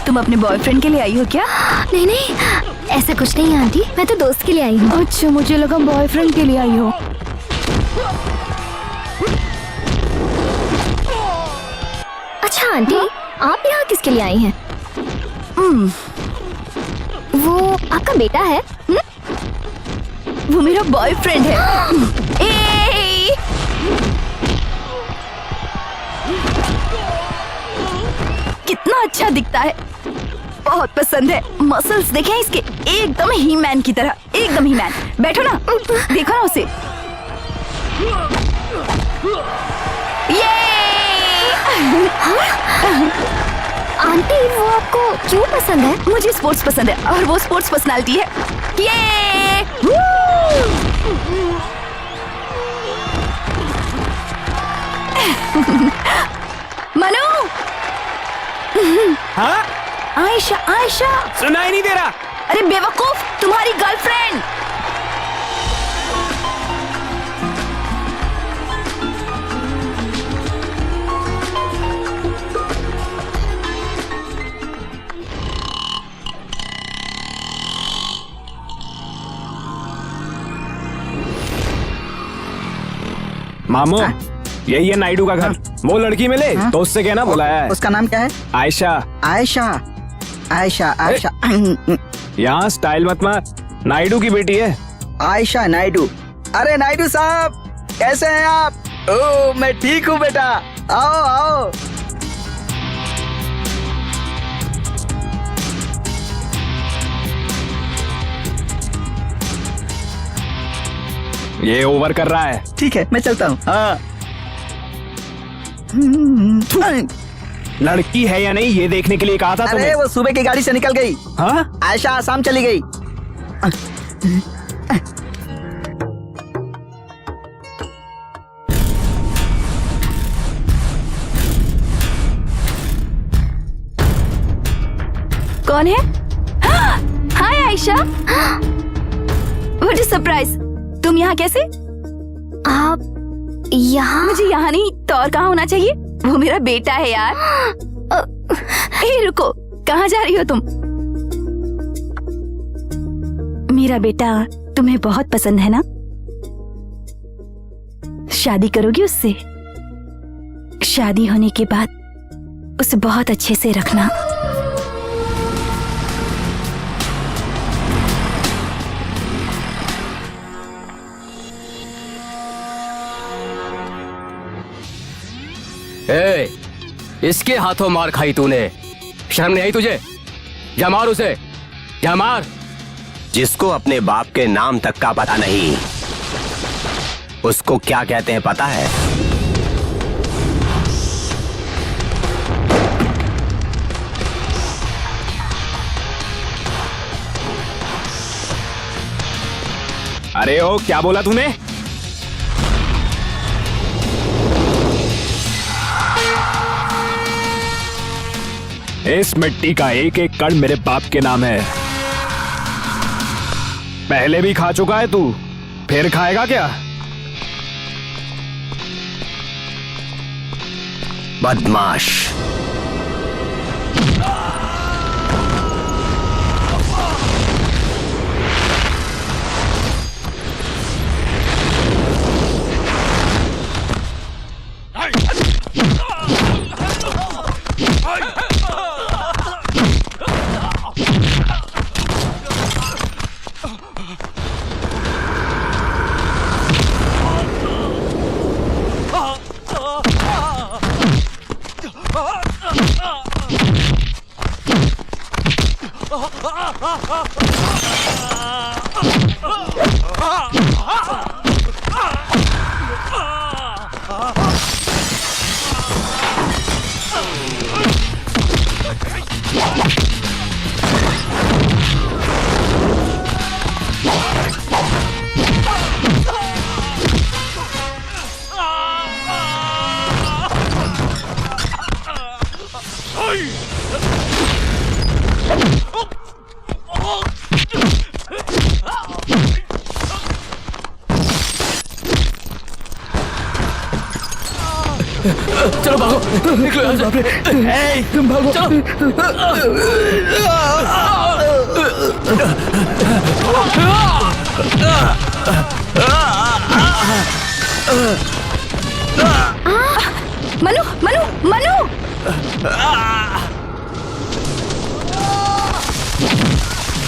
तुम अपने बॉयफ्रेंड के लिए आई हो क्या? नहीं नहीं, ऐसा कुछ नहीं आंटी, मैं तो दोस्त के लिए आई हूँ। अच्छा, मुझे लगा बॉयफ्रेंड के लिए आई हो। अच्छा आंटी, आप यहाँ किसके लिए आई हैं? वो आपका बेटा है? वो मेरा बॉयफ्रेंड है। ए! कितना अच्छा दिखता है, बहुत पसंद है। मसल्स देखें इसके, एकदम ही मैन की तरह, एकदम ही मैन। बैठो ना, देखो ना उसे। ये! आंटी वो आपको क्यों पसंद है? मुझे स्पोर्ट्स पसंद है और वो स्पोर्ट्स पर्सनालिटी है। ये! मनु! हाँ? आयशा, आयशा! सुनाई नहीं दे रहा। अरे बेवकूफ, तुम्हारी गर्लफ्रेंड। मामू, यही है नायडू का घर। वो लड़की मिले तो उससे कहना बुलाया है। उसका नाम क्या है? आयशा। आयशा। आयशा आयशा यहाँ स्टाइल मत मार, नायडू की बेटी है। आयशा नायडू। अरे नायडू साहब, कैसे हैं आप? ओ, मैं ठीक हूँ बेटा, आओ आओ। ये ओवर कर रहा है। ठीक है, मैं चलता हूँ। हाँ। लड़की है या नहीं ये देखने के लिए कहा था अरे तुम्हें। वो सुबह की गाड़ी से निकल गई। हाँ? आयशा आसाम चली गई। कौन है? Hi Ayesha. What is surprise? तुम यहाँ कैसे? आप यहाँ? मुझे यहाँ नहीं तो और कहाँ होना चाहिए? वो मेरा बेटा है यार। रुको, कहाँ जा रही हो तुम? मेरा बेटा तुम्हें बहुत पसंद है ना? शादी करोगी उससे? शादी होने के बाद उसे बहुत अच्छे से रखना। ए, इसके हाथों मार खाई तूने, शर्म नहीं आई तुझे? जा मार उसे, जा मार। जिसको अपने बाप के नाम तक का पता नहीं, उसको क्या कहते हैं पता है? अरे ओ, क्या बोला तूने? इस मिट्टी का एक एक कण मेरे बाप के नाम है। पहले भी खा चुका है तू, फिर खाएगा क्या? बदमाश। चलो भागो, निकलो यहाँ से। तुम भागो, मनु मनु मनु,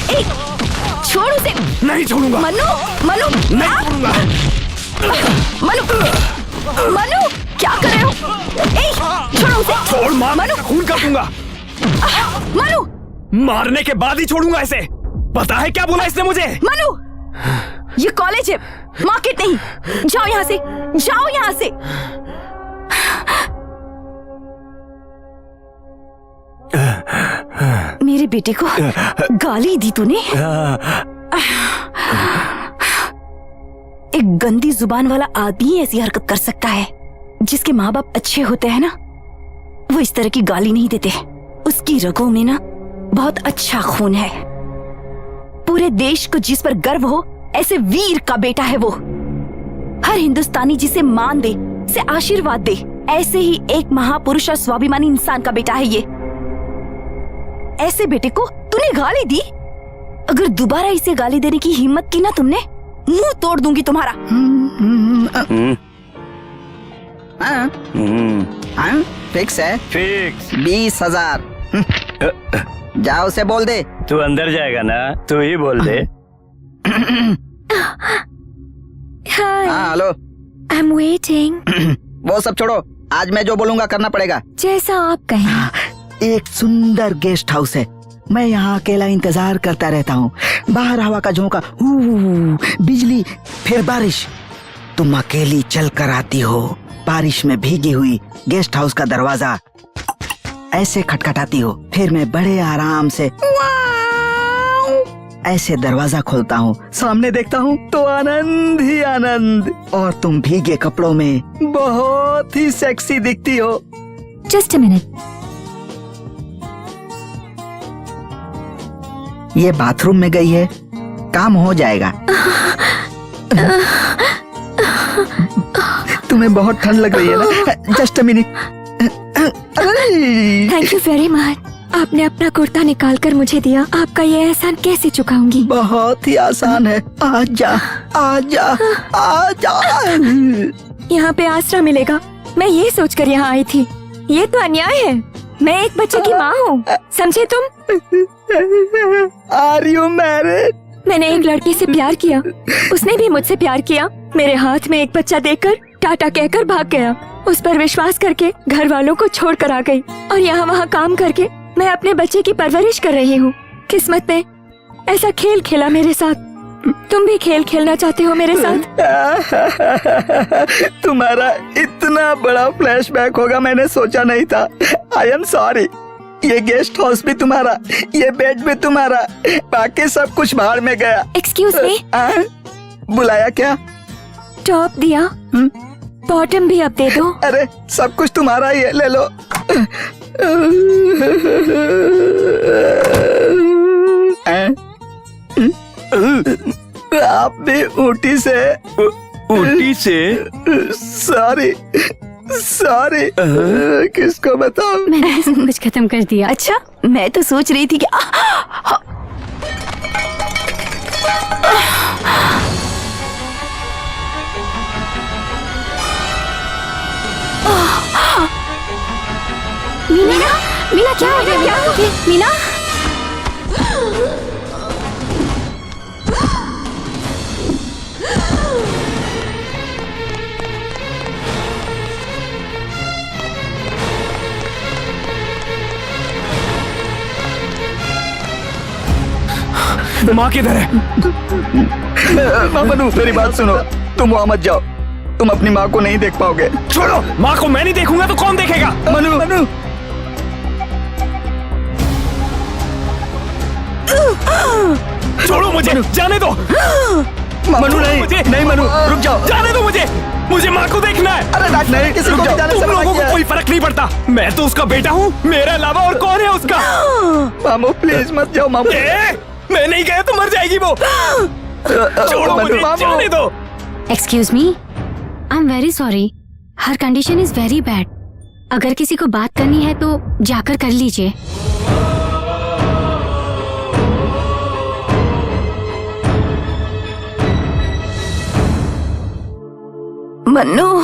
ए, छोड़ उसे। नहीं छोड़ूंगा। मनु मनु, नहीं छोड़ूंगा। मनु मनु, क्या कर रहे हो? ए, छोड़ो उसे। छोड़, मार, मनु, खून कर दूंगा। मनु, मारने के बाद ही छोड़ूंगा इसे। पता है क्या बोला इसने मुझे? मनु, ये कॉलेज है, मार्केट नहीं। जाओ यहाँ से, जाओ यहाँ से। मेरे बेटे को गाली दी तूने? एक गंदी जुबान वाला आदमी ऐसी हरकत कर सकता है। जिसके माँ बाप अच्छे होते हैं ना, वो इस तरह की गाली नहीं देते। उसकी रगों में ना बहुत अच्छा खून है। पूरे देश को जिस पर गर्व हो, ऐसे वीर का बेटा है वो। हर हिंदुस्तानी जिसे मान दे, से आशीर्वाद दे, ऐसे ही एक महापुरुष और स्वाभिमानी इंसान का बेटा है ये। ऐसे बेटे को तूने गाली दी? अगर दोबारा इसे गाली देने की हिम्मत की ना तुमने, मुंह तोड़ दूंगी तुम्हारा। फिक्स है? फिक्स। 20,000। जाओ उसे बोल दे। तू अंदर जाएगा ना, तू ही बोल दे। हाँ हेलो, आई एम वेटिंग। वो सब छोड़ो, आज मैं जो बोलूंगा करना पड़ेगा। जैसा आप कहें। एक सुंदर गेस्ट हाउस है, मैं यहाँ अकेला इंतजार करता रहता हूँ। बाहर हवा का झोंका, बिजली, फिर बारिश। तुम अकेली चल कर आती हो, बारिश में भीगी हुई गेस्ट हाउस का दरवाजा ऐसे खटखटाती हो, फिर मैं बड़े आराम से ऐसे दरवाजा खोलता हूँ, सामने देखता हूँ तो आनंद ही आनंद। और तुम भीगे कपड़ों में बहुत ही सेक्सी दिखती हो। Just a minute. ये बाथरूम में गई है, काम हो जाएगा। तुम्हें बहुत ठंड लग रही है ना? Just a minute. Thank you very much. आपने अपना कुर्ता निकाल कर मुझे दिया, आपका ये एहसान कैसे चुकाऊंगी? बहुत ही आसान है। आजा आजा आजा। यहाँ पे आसरा मिलेगा, मैं ये सोचकर यहाँ आई थी। ये तो अन्याय है। मैं एक बच्चे की माँ हूँ, समझे तुम? Are you married? मैंने एक लड़की से प्यार किया, उसने भी मुझसे प्यार किया। मेरे हाथ में एक बच्चा देखकर टाटा कहकर भाग गया। उस पर विश्वास करके घर वालों को छोड़कर आ गई और यहाँ वहाँ काम करके मैं अपने बच्चे की परवरिश कर रही हूँ। किस्मत ने ऐसा खेल खेला मेरे साथ। तुम भी खेल खेलना चाहते हो मेरे साथ? तुम्हारा इतना बड़ा फ्लैशबैक होगा मैंने सोचा नहीं था। I am sorry. ये गेस्ट हाउस भी तुम्हारा, ये बेड भी तुम्हारा, बाकी सब कुछ बाहर में गया। Excuse me. बुलाया क्या? टॉप दिया, बॉटम भी अब दे दो। अरे सब कुछ तुम्हारा ही है, ले लो। आप भी ऊटी से? ऊटी से? सॉरी, सॉरी, किसको बताऊं? मैंने सब कुछ खत्म कर दिया। अच्छा, मैं तो सोच रही थी कि मीना, मीना क्या हो गया? क्या हो गया? मीना, माँ किधर है? मनु, मेरी बात सुनो, तुम वहाँ मत जाओ, तुम अपनी माँ को नहीं देख पाओगे। छोड़ो, माँ को मैं नहीं देखूंगा तो कौन देखेगा? मनु, मनु, छोड़ो मुझे, जाने दो। मनु नहीं, नहीं मनु, रुक जाओ। जाने दो मुझे माँ को देखना है। अरे नहीं, किसी को भी जाने से तुम मना लोगों किया को है। कोई फर्क नहीं पड़ता, मैं तो उसका बेटा हूँ, मेरे अलावा और कौन है उसका? मामू प्लीज मत जाओ मामू। मैं नहीं गया तो मर जाएगी वो। छोड़ो मुझे, जाने दो। Excuse me, I am very sorry, her condition is very bad. अगर किसी को बात करनी है तो जाकर कर लीजिए। मन्नू,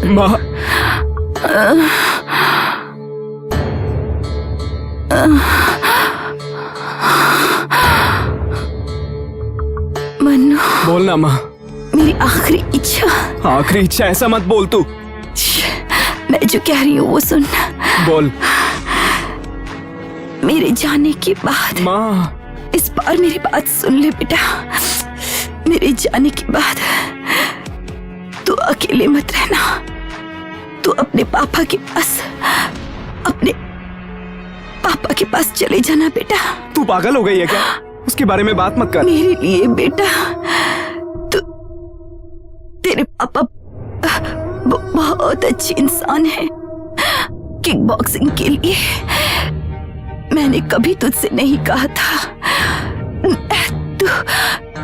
माँ, मन्नू, बोलना माँ। मेरी आखिरी इच्छा। आखिरी इच्छा ऐसा मत बोल तू। मैं जो कह रही हूँ वो सुन। बोल मेरे जाने के बाद, माँ। इस बार मेरी बात सुन ले बेटा। मेरे जाने के बाद तू अकेले मत रहना, तू अपने पापा के पास चले जाना बेटा। तू पागल हो गई है क्या? उसके बारे में बात मत कर। मेरे लिए बेटा, तेरे पापा बहुत अच्छे इंसान हैं। किक बॉक्सिंग के लिए मैंने कभी तुझसे नहीं कहा था,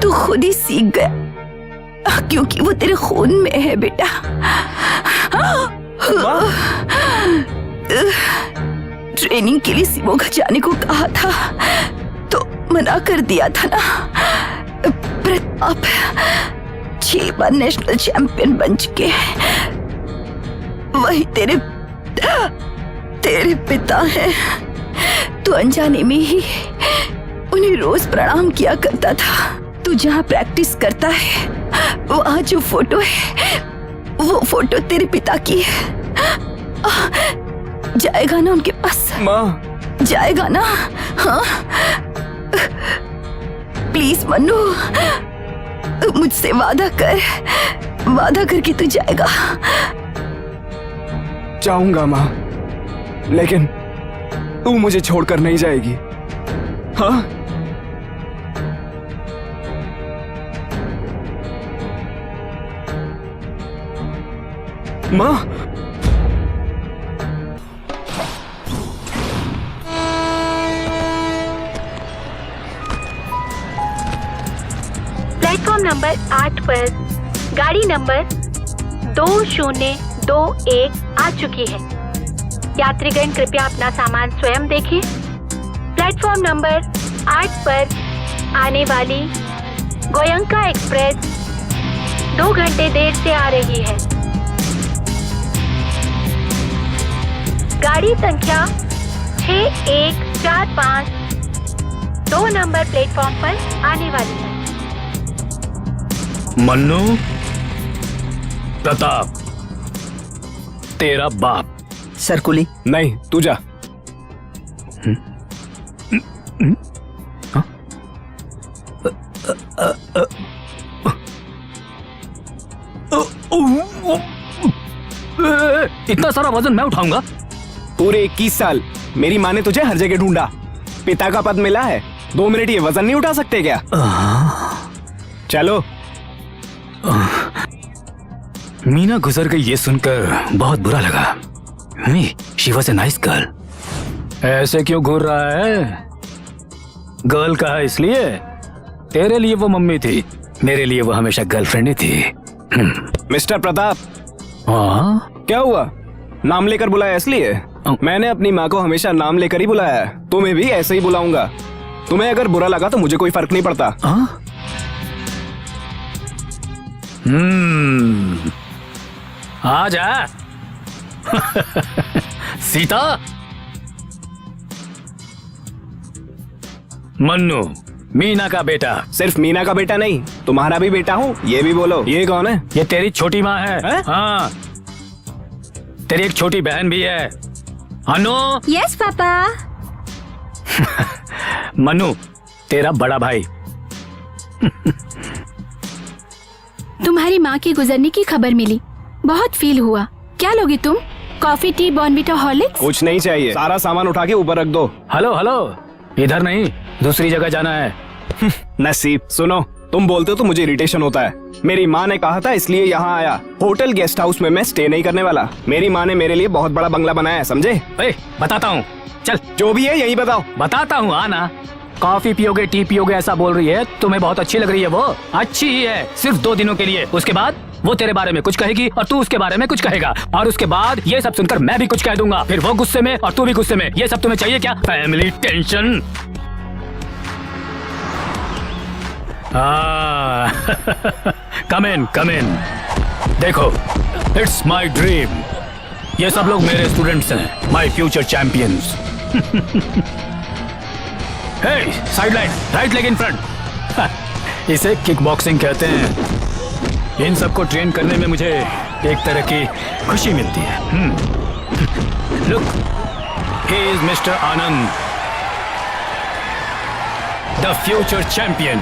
तू खुद ही सीख गया, क्योंकि वो तेरे खून में है बेटा। ट्रेनिंग के लिए सिमोगा जाने को कहा था तो मना कर दिया था ना। प्रताप 6 बार नेशनल चैंपियन बन चुके हैं, वही तेरे पिता हैं। तू अनजाने में ही उन्हें रोज प्रणाम किया करता था। तू जहाँ प्रैक्टिस करता है वहाँ जो फोटो है वो फोटो तेरे पिता की है। जाएगा ना उनके पास? माँ, जाएगा ना? हाँ, प्लीज मन्नू, मुझसे वादा करके तू जाएगा। जाऊंगा माँ, लेकिन तू मुझे छोड़कर नहीं जाएगी। हाँ? माँ, प्लेटफॉर्म नंबर 8 पर गाड़ी नंबर 2021 आ चुकी है। यात्रीगण कृपया अपना सामान स्वयं देखें। प्लेटफॉर्म नंबर 8 पर आने वाली गोयंका एक्सप्रेस 2 घंटे देर से आ रही है। गाड़ी संख्या 6145 2 नंबर प्लेटफॉर्म पर आने वाली है। मन्नू, प्रताप, तेरा बाप। सरकुली, नहीं, तू जा। इतना सारा वजन मैं उठाऊंगा? पूरे 21 साल मेरी माँ ने तुझे हर जगह ढूंढा। पिता का पद मिला है 2 मिनट ये वजन नहीं उठा सकते क्या? चलो। मीना गुजर गई ये सुनकर बहुत बुरा लगा। She was a nice girl. ऐसे क्यों घूर रहा है? गर्ल कहा इसलिए? तेरे लिए वो मम्मी थी, मेरे लिए वो हमेशा गर्लफ्रेंड ही थी। मिस्टर प्रताप, हाँ? क्या हुआ? नाम लेकर बुलाया इसलिए? मैंने अपनी माँ को हमेशा नाम लेकर ही बुलाया है, तुम्हें भी ऐसे ही बुलाऊंगा। तुम्हें अगर बुरा लगा तो मुझे कोई फर्क नहीं पड़ता। आ जा। सीता, मन्नू, मीना का बेटा। सिर्फ मीना का बेटा नहीं, तुम्हारा भी बेटा हूँ, ये भी बोलो। ये कौन है? ये तेरी छोटी माँ है। हाँ, तेरी एक छोटी बहन भी है। अनु। Yes papa. मनु, तेरा बड़ा भाई। तुम्हारी माँ के गुजरने की खबर मिली, बहुत फील हुआ। क्या लोगी तुम? Coffee, T, Bournvita, Horlicks? कुछ नहीं चाहिए, सारा सामान उठा के ऊपर रख दो। हेलो हेलो, इधर नहीं, दूसरी जगह जाना है। नसीब, सुनो, तुम बोलते हो तो मुझे इरिटेशन होता है। मेरी माँ ने कहा था इसलिए यहाँ आया। होटल गेस्ट हाउस में मैं स्टे नहीं करने वाला। मेरी माँ ने मेरे लिए बहुत बड़ा बंगला बनाया है, समझे? बताता हूँ, चल। जो भी है यही बताओ। बताता हूँ, आना। कॉफी पियोगे, टी पियोगे ऐसा बोल रही है, तुम्हें बहुत अच्छी लग रही है। वो अच्छी ही है, सिर्फ 2 दिनों के लिए। उसके बाद वो तेरे बारे में कुछ कहेगी और तू उसके बारे में कुछ कहेगा, और उसके बाद ये सब सुनकर मैं भी कुछ कह दूंगा। फिर वो गुस्से में और तू भी गुस्से में। ये सब तुम्हें चाहिए क्या? Family tension. Come in. देखो, इट्स माई ड्रीम। ये सब लोग मेरे स्टूडेंट्स हैं, my future champions. Hey, side line, right leg in front. इसे किक बॉक्सिंग कहते हैं। इन सबको ट्रेन करने में मुझे एक तरह की खुशी मिलती है। Look, he is mister Anand, the future champion.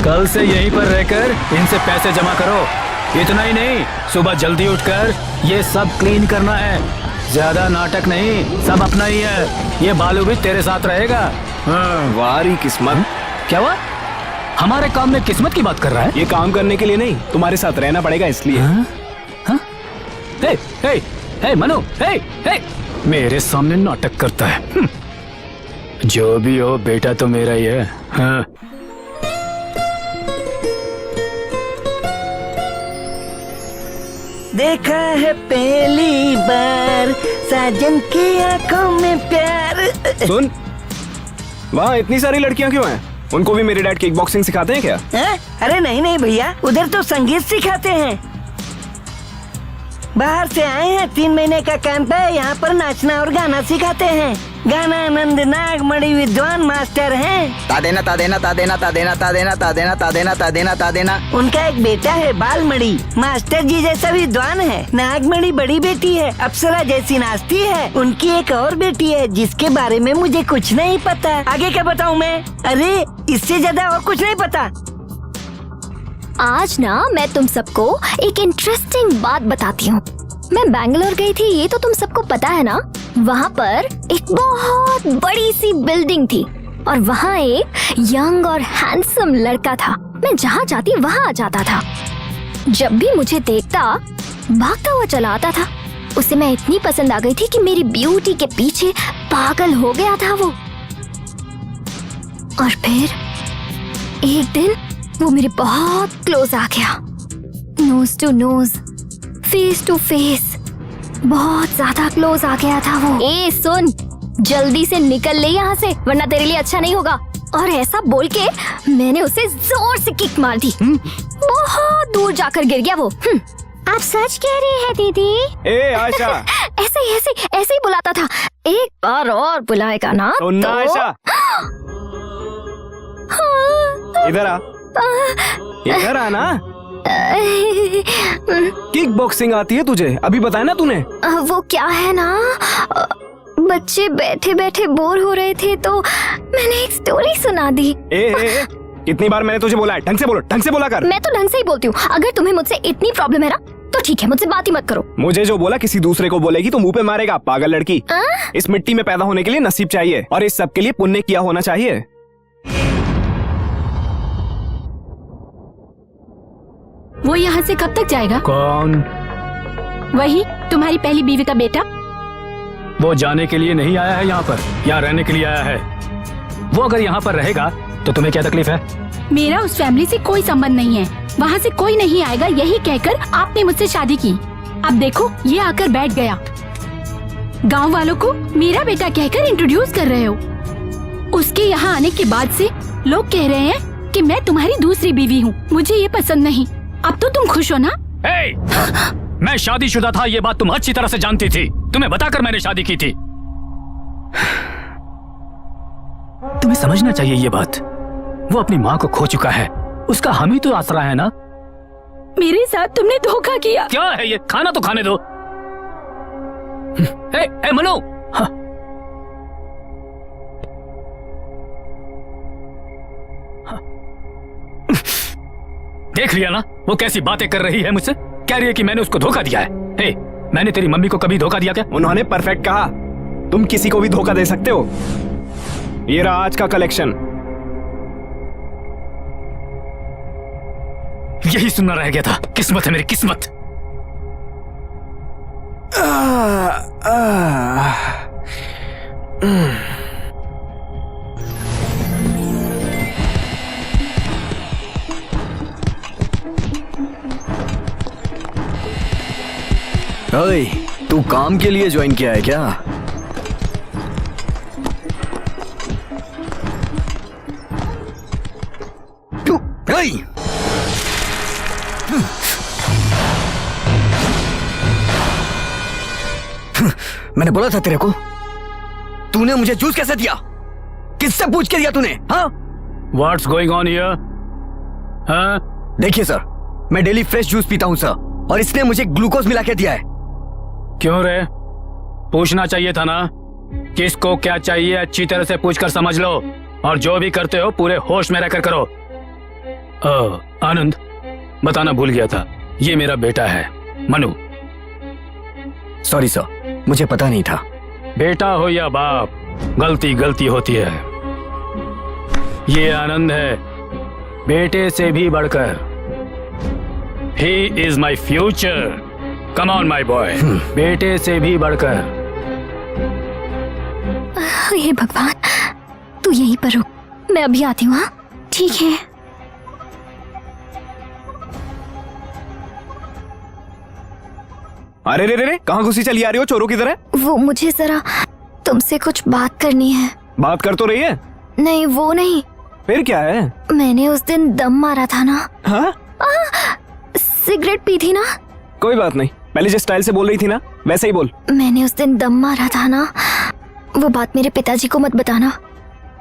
कल से यहीं पर रहकर इनसे पैसे जमा करो। इतना ही नहीं, सुबह जल्दी उठकर ये सब क्लीन करना है। ज्यादा नाटक नहीं, सब अपना ही है। ये बालू भी तेरे साथ रहेगा। वारी किस्मत। क्या हुआ? हमारे काम में किस्मत की बात कर रहा है? ये काम करने के लिए नहीं, तुम्हारे साथ रहना पड़ेगा इसलिए। हे मनु, हे, मेरे सामने नाटक करता है। जो भी हो, बेटा तो मेरा ही है। हाँ। देखा है पहली बार साजन की आंखों में प्यार। सुन, वहाँ इतनी सारी लड़कियाँ क्यों हैं? उनको भी मेरे डैड किक बॉक्सिंग सिखाते हैं क्या? अरे नहीं भैया, उधर तो संगीत सिखाते हैं। बाहर से आए हैं, 3 महीने का कैंप है। यहाँ पर नाचना और गाना सिखाते हैं। गाना आनंद नागमणि विद्वान मास्टर हैं। तादेना तादेना तादेना तादेना तादेना तादेना तादेना तादेना तादेना। उनका एक बेटा है बालमणि, मास्टर जी जैसा विद्वान है। नागमणि बड़ी बेटी है, अप्सरा जैसी नाचती है। उनकी एक और बेटी है जिसके बारे में मुझे कुछ नहीं पता। आगे क्या बताऊँ मैं? अरे इससे ज्यादा और कुछ नहीं पता। आज ना मैं तुम सबको एक इंटरेस्टिंग बात बताती हूँ। मैं बैंगलोर गई थी, ये तो तुम सबको पता है ना। वहाँ पर एक बहुत बड़ी सी बिल्डिंग थी और वहाँ एक यंग और हैंडसम लड़का था। मैं जहाँ जाती वहाँ आ जाता था। जब भी मुझे देखता भागता हुआ चला आता था। उसे मैं इतनी पसंद आ गई थी कि मेरी ब्यूटी के पीछे पागल हो गया था वो। और फिर एक दिन वो मेरे बहुत क्लोज आ गया, nose to nose, face to face, बहुत ज्यादा क्लोज आ गया था वो। ए सुन, जल्दी से निकल ले यहाँ से वरना तेरे लिए अच्छा नहीं होगा। और ऐसा बोल के मैंने उसे जोर से किक मार दी। बहुत दूर जाकर गिर गया वो। आप सच कह रही है दीदी? ए आशा, ऐसे ही बुलाता था। एक बार और बुलाएगा ना सुनना तो... आशा, इधर आ, इधर आना। किक बॉक्सिंग आती है तुझे? अभी बताया ना तूने। वो क्या है ना, बच्चे बैठे बैठे बोर हो रहे थे तो मैंने एक स्टोरी सुना दी। कितनी बार मैंने तुझे बोला है ढंग से बोलो, ढंग से बोला कर। मैं तो ढंग से ही बोलती हूँ। अगर तुम्हें मुझसे इतनी प्रॉब्लम है ना तो ठीक है, मुझसे बात ही मत करो। मुझे जो बोला किसी दूसरे को बोलेगी तो मुंह पे मारेगा, पागल लड़की। इस मिट्टी में पैदा होने के लिए नसीब चाहिए और इस सब के लिए पुण्य किया होना चाहिए। वो यहाँ से कब तक जाएगा? कौन? वही तुम्हारी पहली बीवी का बेटा। वो जाने के लिए नहीं आया है यहाँ पर, यहाँ रहने के लिए आया है। वो अगर यहाँ पर रहेगा तो तुम्हें क्या तकलीफ है? मेरा उस फैमिली से कोई संबंध नहीं है, वहाँ से कोई नहीं आएगा, यही कहकर आपने मुझसे शादी की। अब देखो ये आकर बैठ गया। गांव वालों को मेरा बेटा कहकर इंट्रोड्यूस कर रहे हो। उसके यहाँ आने के बाद से लोग कह रहे हैं कि मैं तुम्हारी दूसरी बीवी हूँ। मुझे ये पसंद नहीं। अब तो तुम खुश हो ना? मैं शादीशुदा था, ये बात तुम अच्छी तरह से जानती थी। तुम्हें बताकर मैंने शादी की थी। तुम्हें समझना चाहिए ये बात। वो अपनी माँ को खो चुका है, उसका हम ही तो आसरा है ना। मेरे साथ तुमने धोखा किया। क्या है ये? खाना तो खाने दो। ए मनु, हाँ। देख लिया ना वो कैसी बातें कर रही है मुझसे। कह रही है कि मैंने उसको धोखा दिया है। हे, मैंने तेरी मम्मी को कभी धोखा दिया क्या? उन्होंने परफेक्ट कहा, तुम किसी को भी धोखा दे सकते हो। ये रहा आज का कलेक्शन। यही सुनना रह गया था। किस्मत है मेरी, किस्मत। ओए, तू काम के लिए ज्वाइन किया है क्या? मैंने बोला था तेरे को। तूने मुझे जूस कैसे दिया? किससे पूछ के दिया तूने? हाँ? What's going on here? हाँ? देखिए सर, मैं डेली फ्रेश जूस पीता हूँ सर, और इसने मुझे ग्लूकोज मिला के दिया है। क्यों रे? पूछना चाहिए था ना। किसको क्या चाहिए अच्छी तरह से पूछकर समझ लो, और जो भी करते हो पूरे होश में रहकर करो। आनंद, बताना भूल गया था, ये मेरा बेटा है मनु। सॉरी सर, मुझे पता नहीं था। बेटा हो या बाप, गलती गलती होती है। ये आनंद है, बेटे से भी बढ़कर। He is my future. Come on, my boy. बेटे से भी बढ़कर। हे भगवान, तू यहीं पर रुक, मैं अभी आती हूँ। हाँ? ठीक है। अरे रे रे रे, कहाँ घुसी चली आ रही हो चोरों की तरह? वो मुझे जरा तुमसे कुछ बात करनी है। बात कर तो रही है। नहीं, वो नहीं। फिर क्या है? मैंने उस दिन दम मारा था ना। हाँ? सिगरेट पी थी ना। कोई बात नहीं, पहले जिस स्टाइल से बोल रही थी ना वैसे ही बोल। मैंने उस दिन दम मारा था ना, वो बात मेरे पिताजी को मत बताना।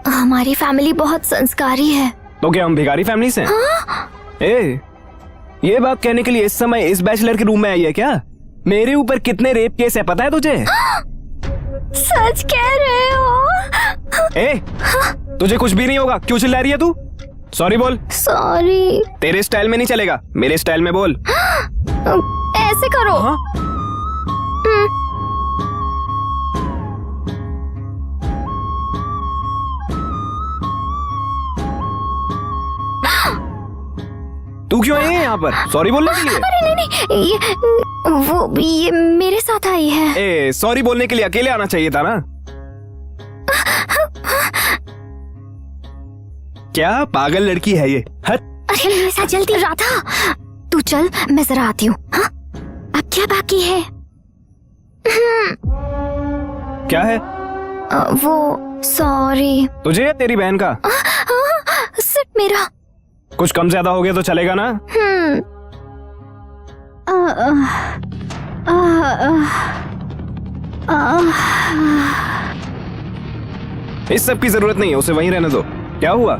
हमारी फैमिली बहुत संस्कारी है। तो क्या हम भिखारी फैमिली से? हाँ? ये बात कहने के लिए इस समय इस बैचलर के रूम में आई है क्या? मेरे ऊपर कितने रेप केस है पता है तुझे? सच कह रहे हो? तुझे कुछ भी नहीं होगा, क्यों चिल्ला रही है तू? सॉरी बोल। सॉरी। तेरे स्टाइल में नहीं चलेगा, मेरे स्टाइल में बोल। ऐसे करो। हाँ? तू क्यों आई है यहाँ पर? सॉरी बोलने के लिए? अरे नहीं, ये मेरे साथ आई है। सॉरी बोलने के लिए अकेले आना चाहिए था ना। क्या पागल लड़की है ये? हट। अरे मेरे साथ जल्दी। राधा, तू चल, मैं जरा आती हूँ। हाँ? अब क्या बाकी है? क्या है? वो सॉरी। तुझे या तेरी बहन का? सिर्फ मेरा। कुछ कम ज्यादा हो गया तो चलेगा ना? इस सब की जरूरत नहीं है, उसे वहीं रहने दो। क्या हुआ?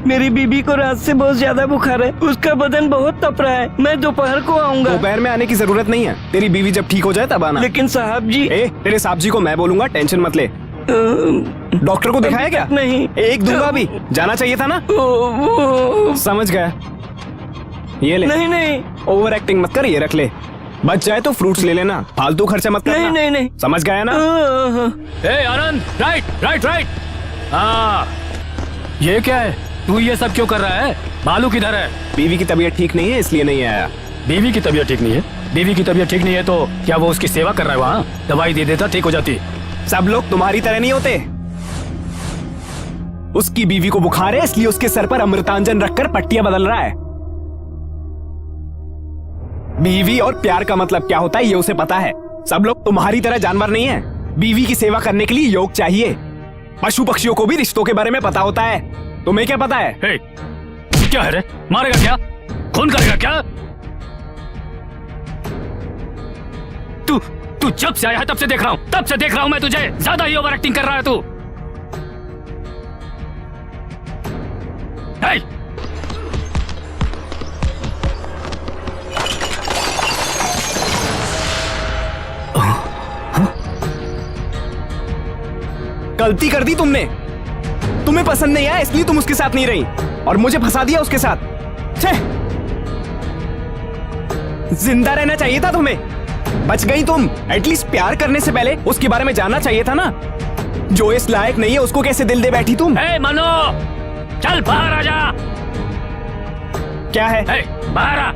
मेरी बीबी को रात से बहुत ज्यादा बुखार है, उसका बदन बहुत तप रहा है। मैं दोपहर को आऊंगा। दोपहर में आने की जरूरत नहीं है, तेरी बीवी जब ठीक हो जाए तब आना। लेकिन साहब जी। तेरे साहब जी को मैं बोलूंगा, टेंशन मत ले। डॉक्टर को दिखाया क्या? नहीं। एक दूंगा भी, जाना चाहिए था ना। समझ गया, ये ले। नहीं नहीं, ओवर एक्टिंग मत कर, ये रख ले। बच जाए तो फ्रूट्स ले लेना, फालतू खर्चा मत करना। नहीं, नहीं। समझ गया ना? ए आनंद, राइट राइट राइट। हाँ, ये क्या है? तू ये सब क्यों कर रहा है? बालू किधर है? बीवी की तबीयत ठीक नहीं है इसलिए नहीं आया। बीवी की तबीयत ठीक नहीं है? बीवी की तबीयत ठीक नहीं है तो क्या वो उसकी सेवा कर रहा है वहाँ? दवाई दे देता, ठीक हो जाती। सब लोग तुम्हारी तरह नहीं होते। उसकी बीवी को बुखार है इसलिए उसके सर पर अमृतांजन रखकर पट्टियां बदल रहा है। बीवी और प्यार का मतलब क्या होता है ये उसे पता है। सब लोग तुम्हारी तरह जानवर नहीं है। बीवी की सेवा करने के लिए योग चाहिए। पशु पक्षियों को भी रिश्तों के बारे में पता होता है। तुम्हें क्या पता है? हे, क्या है रे? मारेगा क्या? खून करेगा क्या? तू जब से आया है तब से देख रहा हूँ, तब से देख रहा हूँ मैं तुझे। ज्यादा ही ओवर एक्टिंग कर रहा है तू। हे! गलती कर दी तुमने। तुम्हें पसंद नहीं आया इसलिए तुम उसके साथ नहीं रही और मुझे फंसा दिया उसके साथ। छे! जिंदा रहना चाहिए था तुम्हें। बच गई तुम। एटलीस्ट प्यार करने से पहले उसके बारे में जानना चाहिए था ना। जो इस लायक नहीं है उसको कैसे दिल दे बैठी तुम? हे मनो, चल बाहर आ जा। क्या है? हे, बाहर आ।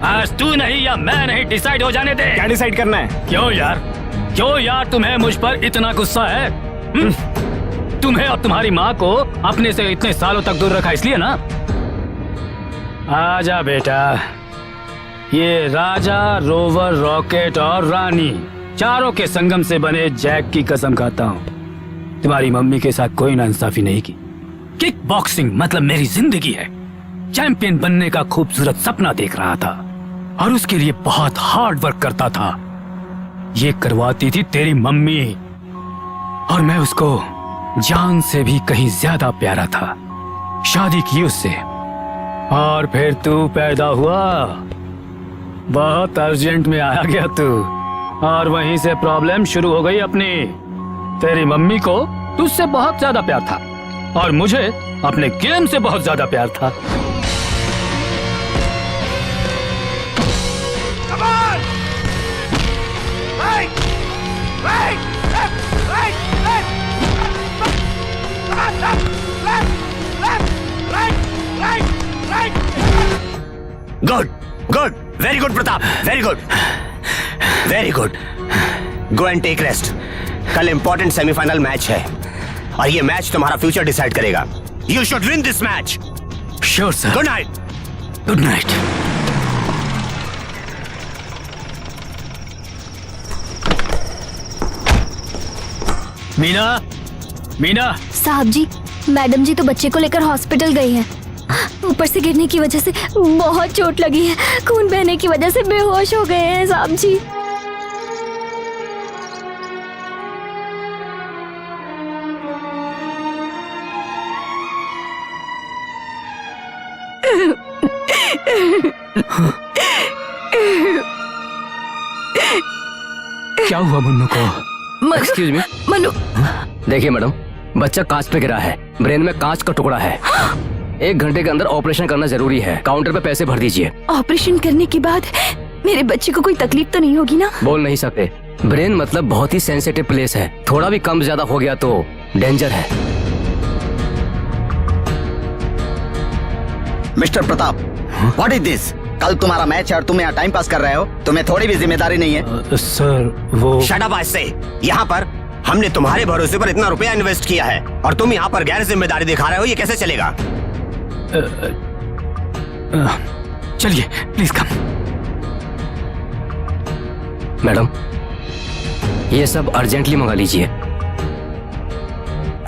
आज तू नहीं या मैं नहीं डिसाइड हो जाने दे। क्या डिसाइड करना है? क्यों यार तुम्हें मुझ पर इतना गुस्सा है? तुम्हें और तुम्हारी माँ को अपने से इतने सालों तक दूर रखा इसलिए ना? आजा बेटा, ये राजा, रोवर, रॉकेट और रानी चारों के संगम से बने जैक की कसम खाता हूँ। तुम्हारी मम्मी के साथ कोई नाइंसाफी नहीं की। किक बॉक्सिंग मतलब मेरी जिंदगी है। चैंपियन बनने का खूबसूरत सपना देख रहा था और उसके लिए बहुत हार्ड वर्क करता था। ये करवाती थी तेरी मम्मी और मैं उसको जान से भी कहीं ज्यादा प्यारा था। शादी की उससे और फिर तू पैदा हुआ। बहुत अर्जेंट में आया गया तू और वहीं से प्रॉब्लम शुरू हो गई अपनी। तेरी मम्मी को तुझसे बहुत ज्यादा प्यार था और मुझे अपने गेम से बहुत ज्यादा प्यार था। Good good, very good Pratap, very good very good. Go and take rest. कल इंपॉर्टेंट सेमीफाइनल मैच है और ये मैच तुम्हारा फ्यूचर डिसाइड करेगा। You should win this match. Sure sir. Good night. Good night. Meena साहब जी, मैडम जी तो बच्चे को लेकर हॉस्पिटल गई हैं। ऊपर से गिरने की वजह से बहुत चोट लगी है। खून बहने की वजह से बेहोश हो गए हैं साहब जी। क्या हुआ मुन्नू को? Excuse me. मनु, देखिए मैडम, बच्चा कांच पे गिरा है। ब्रेन में कांच का टुकड़ा है। 1 घंटे के अंदर ऑपरेशन करना जरूरी है। काउंटर पे पैसे भर दीजिए। ऑपरेशन करने के बाद मेरे बच्चे को कोई तकलीफ तो नहीं होगी ना? बोल नहीं सकते। ब्रेन मतलब बहुत ही सेंसिटिव प्लेस है। थोड़ा भी कम ज्यादा हो गया तो डेंजर है। Mister Pratap, what is this? कल तुम्हारा मैच है और तुम यहाँ टाइम पास कर रहे हो। तुम्हें थोड़ी भी जिम्मेदारी नहीं है? सर वो शट अप आज से। यहाँ पर हमने तुम्हारे भरोसे पर इतना रुपया इन्वेस्ट किया है और तुम यहाँ पर गैर जिम्मेदारी दिखा रहे हो। ये कैसे चलेगा? चलिए प्लीज कम। मैडम, ये सब अर्जेंटली मंगा लीजिए।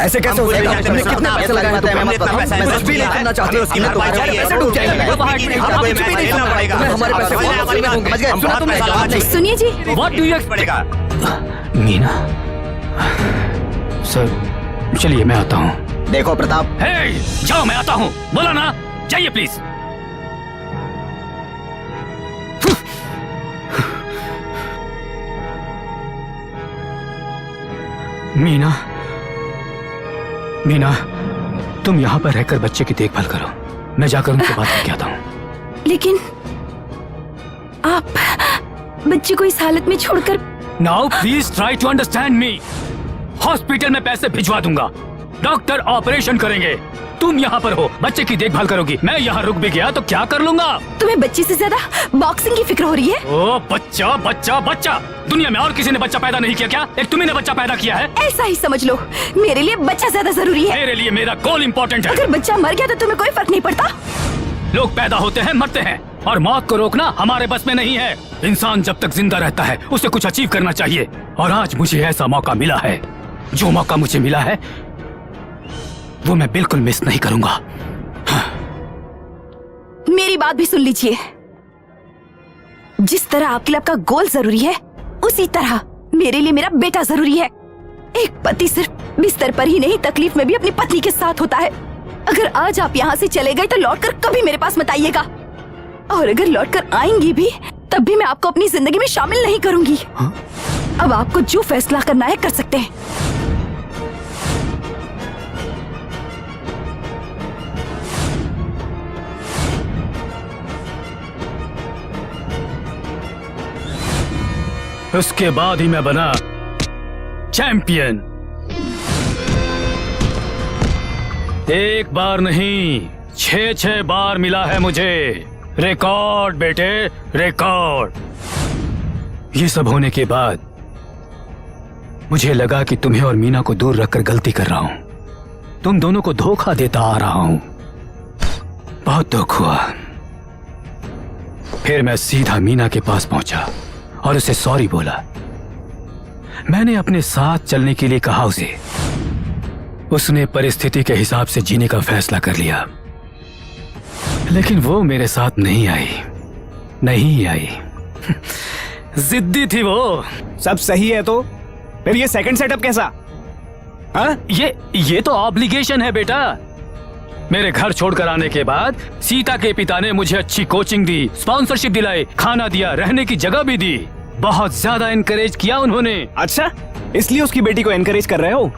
ऐसे कैसे हो जाएगा? तुमने कितना पैसा लगाया था? मैं बताऊं, मैं कुछ भी नहीं करना चाहती। हमने तुम्हारे पैसे डूब जाएंगे। हमारे पैसे समझ गए? सुना तुमने? सुनिए जी, what do you expect? Meena sir, चलिए मैं आता हूँ। देखो प्रताप, हे, जाओ मैं आता हूँ। बोला ना, जाइए प्लीज। मीना, तुम यहाँ पर रहकर बच्चे की देखभाल करो। मैं जाकर उनसे बात करके आता हूँ। लेकिन आप बच्चे को इस हालत में छोड़कर। Now please try to understand me. Hospital में पैसे भिजवा दूंगा, डॉक्टर ऑपरेशन करेंगे, तुम यहाँ पर हो, बच्चे की देखभाल करोगी। मैं यहाँ रुक भी गया तो क्या कर लूंगा? तुम्हें बच्चे से ज्यादा बॉक्सिंग की फिक्र हो रही है। ओ बच्चा बच्चा बच्चा, दुनिया में और किसी ने बच्चा पैदा नहीं किया क्या? एक तुम्ही ने बच्चा पैदा किया है। ऐसा ही समझ लो, मेरे लिए बच्चा ज्यादा जरूरी है। मेरे लिए मेरा गोल इम्पोर्टेंट है। अगर बच्चा मर गया तो तुम्हें कोई फर्क नहीं पड़ता। लोग पैदा होते हैं, मरते हैं, और मौत को रोकना हमारे बस में नहीं है। इंसान जब तक जिंदा रहता है उसे कुछ अचीव करना चाहिए, और आज मुझे ऐसा मौका मिला है। जो मौका मुझे मिला है वो मैं बिल्कुल मिस नहीं करूंगा। मेरी बात भी सुन लीजिए। जिस तरह आपके लिए आपका गोल जरूरी है, उसी तरह मेरे लिए मेरा बेटा जरूरी है। एक पति सिर्फ बिस्तर पर ही नहीं, तकलीफ में भी अपनी पत्नी के साथ होता है। अगर आज आप यहाँ से चले गए तो लौटकर कभी मेरे पास मत आइएगा, और अगर लौटकर आएंगी भी तब भी मैं आपको अपनी जिंदगी में शामिल नहीं करूंगी। अब आपको जो फैसला करना है कर सकते हैं। उसके बाद ही मैं बना चैंपियन। एक बार नहीं, 6 बार मिला है मुझे रिकॉर्ड बेटे, रिकॉर्ड। ये सब होने के बाद मुझे लगा कि तुम्हें और मीना को दूर रखकर गलती कर रहा हूं, तुम दोनों को धोखा देता आ रहा हूं। बहुत दुख हुआ। फिर मैं सीधा मीना के पास पहुंचा और उसे सॉरी बोला। मैंने अपने साथ चलने के लिए कहा उसे। उसने परिस्थिति के हिसाब से जीने का फैसला कर लिया, लेकिन वो मेरे साथ नहीं आई। जिद्दी थी वो। सब सही है तो फिर ये सेकंड सेटअप कैसा? हाँ? ये तो ऑब्लिगेशन है बेटा। मेरे घर छोड़कर आने के बाद सीता के पिता ने मुझे अच्छी कोचिंग दी, स्पॉन्सरशिप दिलाई, खाना दिया, रहने की जगह भी दी। बहुत ज्यादा एनकरेज किया उन्होंने। अच्छा, इसलिए उसकी बेटी को एनकरेज कर रहे हो?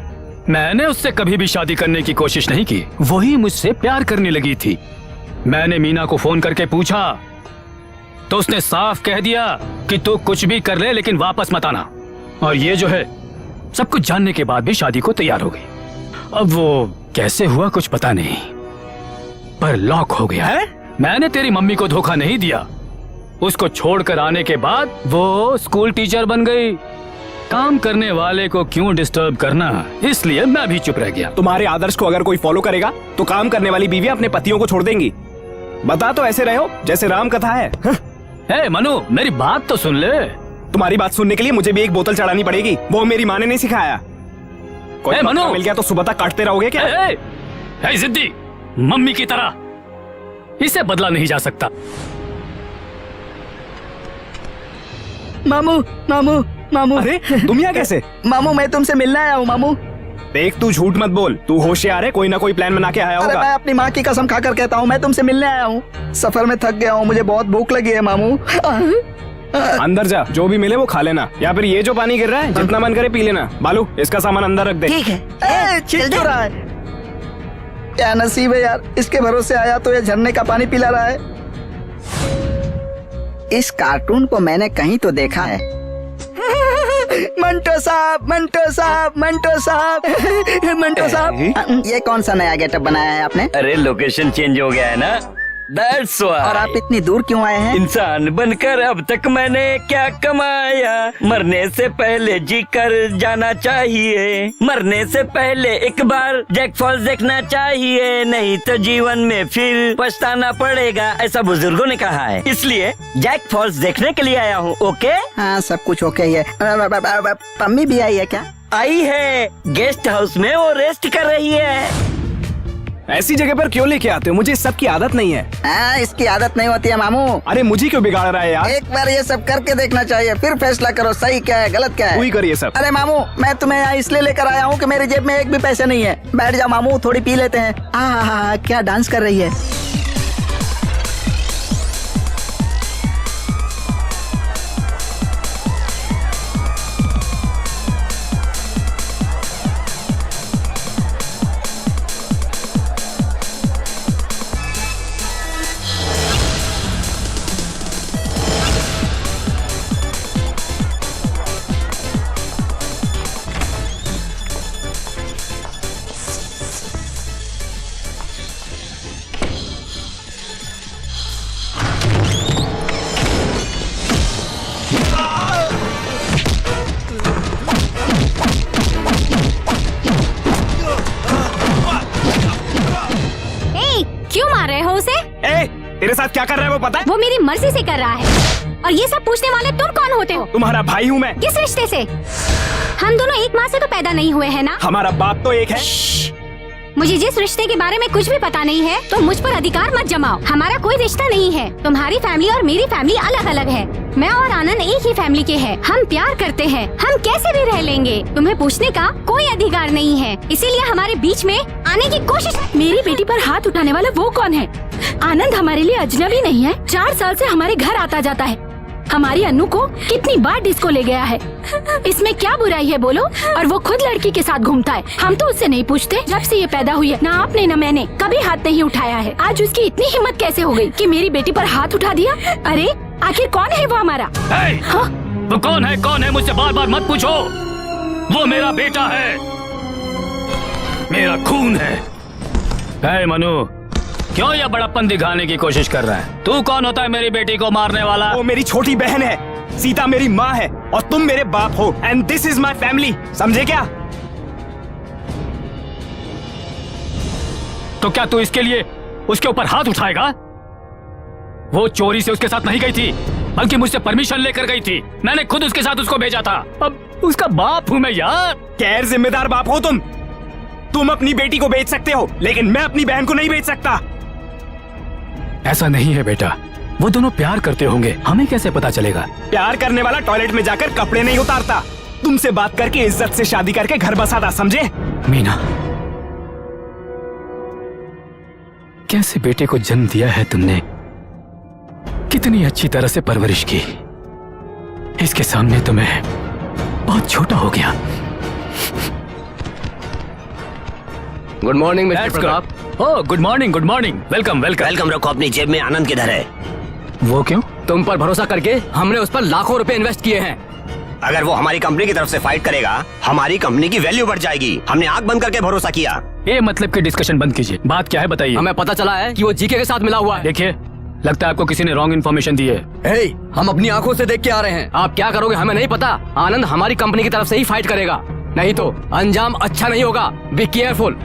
मैंने उससे कभी भी शादी करने की कोशिश नहीं की, वही मुझसे प्यार करने लगी थी। मैंने मीना को फोन करके पूछा तो उसने साफ कह दिया कि तू कुछ भी कर ले लेकिन वापस मत आना। और ये जो है, सब कुछ जानने के बाद भी शादी को तैयार हो गई। अब वो कैसे हुआ कुछ पता नहीं, पर लॉक हो गया है। मैंने तेरी मम्मी को धोखा नहीं दिया। उसको छोड़कर आने के बाद वो स्कूल टीचर बन गई। काम करने वाले को क्यों डिस्टर्ब करना, इसलिए मैं भी चुप रह गया। तुम्हारे आदर्श को अगर कोई फॉलो करेगा तो काम करने वाली बीवियां अपने पतियों को छोड़ देंगी। बता तो ऐसे रहे हो जैसे राम कथा है। ए मनु, मेरी बात तो सुन ले। तुम्हारी बात सुनने के लिए मुझे भी एक बोतल चढ़ानी पड़ेगी, वो मेरी माँ ने नहीं सिखाया। कोई मनु मिल गया तो सुबह तक काटते रहोगे क्या? ए जिद्दी, मम्मी की तरह, इसे बदला नहीं जा सकता। मामू मामू मामू। अरे तुम यहाँ कैसे? मामू मैं तुमसे मिलने आया हूँ मामू। देख तू झूठ मत बोल, तू होशियार है, कोई ना कोई प्लान बना के आया अरे होगा। मैं अपनी माँ की कसम खाकर कहता हूँ, मैं तुमसे मिलने आया हूँ। सफर में थक गया हूँ, मुझे बहुत भूख लगी है मामू। अंदर जा, जो भी मिले वो खा लेना, या फिर ये जो पानी गिर रहा है जितना मन करे पी लेना। बालू, इसका सामान अंदर रख दे। ठीक है। छीट क्यों रहा है? क्या नसीब है यार, इसके भरोसे आया तो ये झरने का पानी पिला रहा है। इस कार्टून को मैंने कहीं तो देखा है। मंटो साहब, मंटो साहब, मंटो साहब, मंटो साहब। ये कौन सा नया गेटअप बनाया है आपने? अरे लोकेशन चेंज हो गया है ना, दैट्स व्हाई। और आप इतनी दूर क्यों आए हैं? इंसान बनकर अब तक मैंने क्या कमाया, मरने से पहले जी कर जाना चाहिए, मरने से पहले एक बार जैक फॉल्स देखना चाहिए, नहीं तो जीवन में फिर पछताना पड़ेगा, ऐसा बुजुर्गों ने कहा है। इसलिए जैक फॉल्स देखने के लिए आया हूँ। ओके? हाँ सब कुछ ओके ही है। पम्मी भी आई है क्या? आई है, गेस्ट हाउस में वो रेस्ट कर रही है। ऐसी जगह पर क्यों लेके आते हो? मुझे इस सब की आदत नहीं है। इसकी आदत नहीं होती है मामू। अरे मुझे क्यों बिगाड़ रहा है यार? एक बार ये सब करके देखना चाहिए, फिर फैसला करो सही क्या है गलत क्या है। तू ही कर ये सब। अरे मामू, मैं तुम्हें यहाँ इसलिए लेकर आया हूँ कि मेरी जेब में एक भी पैसे नहीं है। बैठ जाओ मामू, थोड़ी पी लेते हैं। क्या डांस कर रही है। मेरे साथ क्या कर रहा है वो पता है? वो मेरी मर्जी से कर रहा है। और ये सब पूछने वाले तुम कौन होते हो? तुम्हारा भाई हूँ मैं। किस रिश्ते से? हम दोनों एक माँ से तो पैदा नहीं हुए हैं ना? हमारा बाप तो एक है। मुझे जिस रिश्ते के बारे में कुछ भी पता नहीं है तो मुझ पर अधिकार मत जमाओ। हमारा कोई रिश्ता नहीं है। तुम्हारी फैमिली और मेरी फैमिली अलग अलग है। मैं और आनंद एक ही फैमिली के हैं। हम प्यार करते हैं। हम कैसे भी रह लेंगे। तुम्हें पूछने का कोई अधिकार नहीं है। इसीलिए हमारे बीच में आने की कोशिश। मेरी बेटी पर हाथ उठाने वाला वो कौन है? आनंद हमारे लिए अजनबी नहीं है। 4 साल से हमारे घर आता जाता है। हमारी अन्नू को कितनी बार डिस्को ले गया है। इसमें क्या बुराई है बोलो? और वो खुद लड़की के साथ घूमता है। हम तो उससे नहीं पूछते। जब से ये पैदा हुई है ना आपने ना मैंने कभी हाथ नहीं उठाया है। आज उसकी इतनी हिम्मत कैसे हो गई कि मेरी बेटी पर हाथ उठा दिया? अरे आखिर कौन है वो हमारा? हाँ? वो कौन है मुझसे बार बार मत पूछो। वो मेरा बेटा है, मेरा खून है। हे मनु, क्यों ये बड़प्पन दिखाने की कोशिश कर रहा है? तू कौन होता है मेरी बेटी को मारने वाला? वो मेरी छोटी बहन है। सीता मेरी माँ है और तुम मेरे बाप हो। And this is my family. समझे क्या? तो क्या तू इसके लिए उसके ऊपर हाथ उठाएगा? वो चोरी से उसके साथ नहीं गई थी, बल्कि मुझसे परमिशन लेकर गई थी। मैंने खुद उसके साथ उसको भेजा था। अब उसका बाप हूँ मैं यार। गैर जिम्मेदार बाप हो तुम। तुम अपनी बेटी को बेच सकते हो, लेकिन मैं अपनी बहन को नहीं बेच सकता। ऐसा नहीं है बेटा। वो दोनों प्यार करते होंगे, हमें कैसे पता चलेगा? प्यार करने वाला टॉयलेट में जाकर कपड़े नहीं उतारता। तुमसे बात करके इज्जत से शादी करके घर बसाता। समझे? मीना, कैसे बेटे को जन्म दिया है तुमने। कितनी अच्छी तरह से परवरिश की। इसके सामने तो मैं बहुत छोटा हो गया। Good morning mister Pratap. Oh good morning welcome. Welcome रखो अपनी जेब में। आनंद किधर है? वो क्यों? तुम पर भरोसा करके हमने उस पर लाखों रुपए इन्वेस्ट किए हैं। अगर वो हमारी कंपनी की तरफ से फाइट करेगा, हमारी कंपनी की वैल्यू बढ़ जाएगी। हमने आंख बंद करके भरोसा किया। ये मतलब की डिस्कशन बंद कीजिए। बात क्या है बताइए। हमें पता चला है कि वो जीके के साथ मिला हुआ है। देखिए, लगता है आपको किसी ने रॉन्ग इन्फॉर्मेशन दी है। हम अपनी आंखों से देख के आ रहे हैं। आप क्या करोगे हमें नहीं पता। आनंद हमारी कंपनी की तरफ से ही फाइट करेगा, नहीं तो अंजाम अच्छा नहीं होगा। Be careful.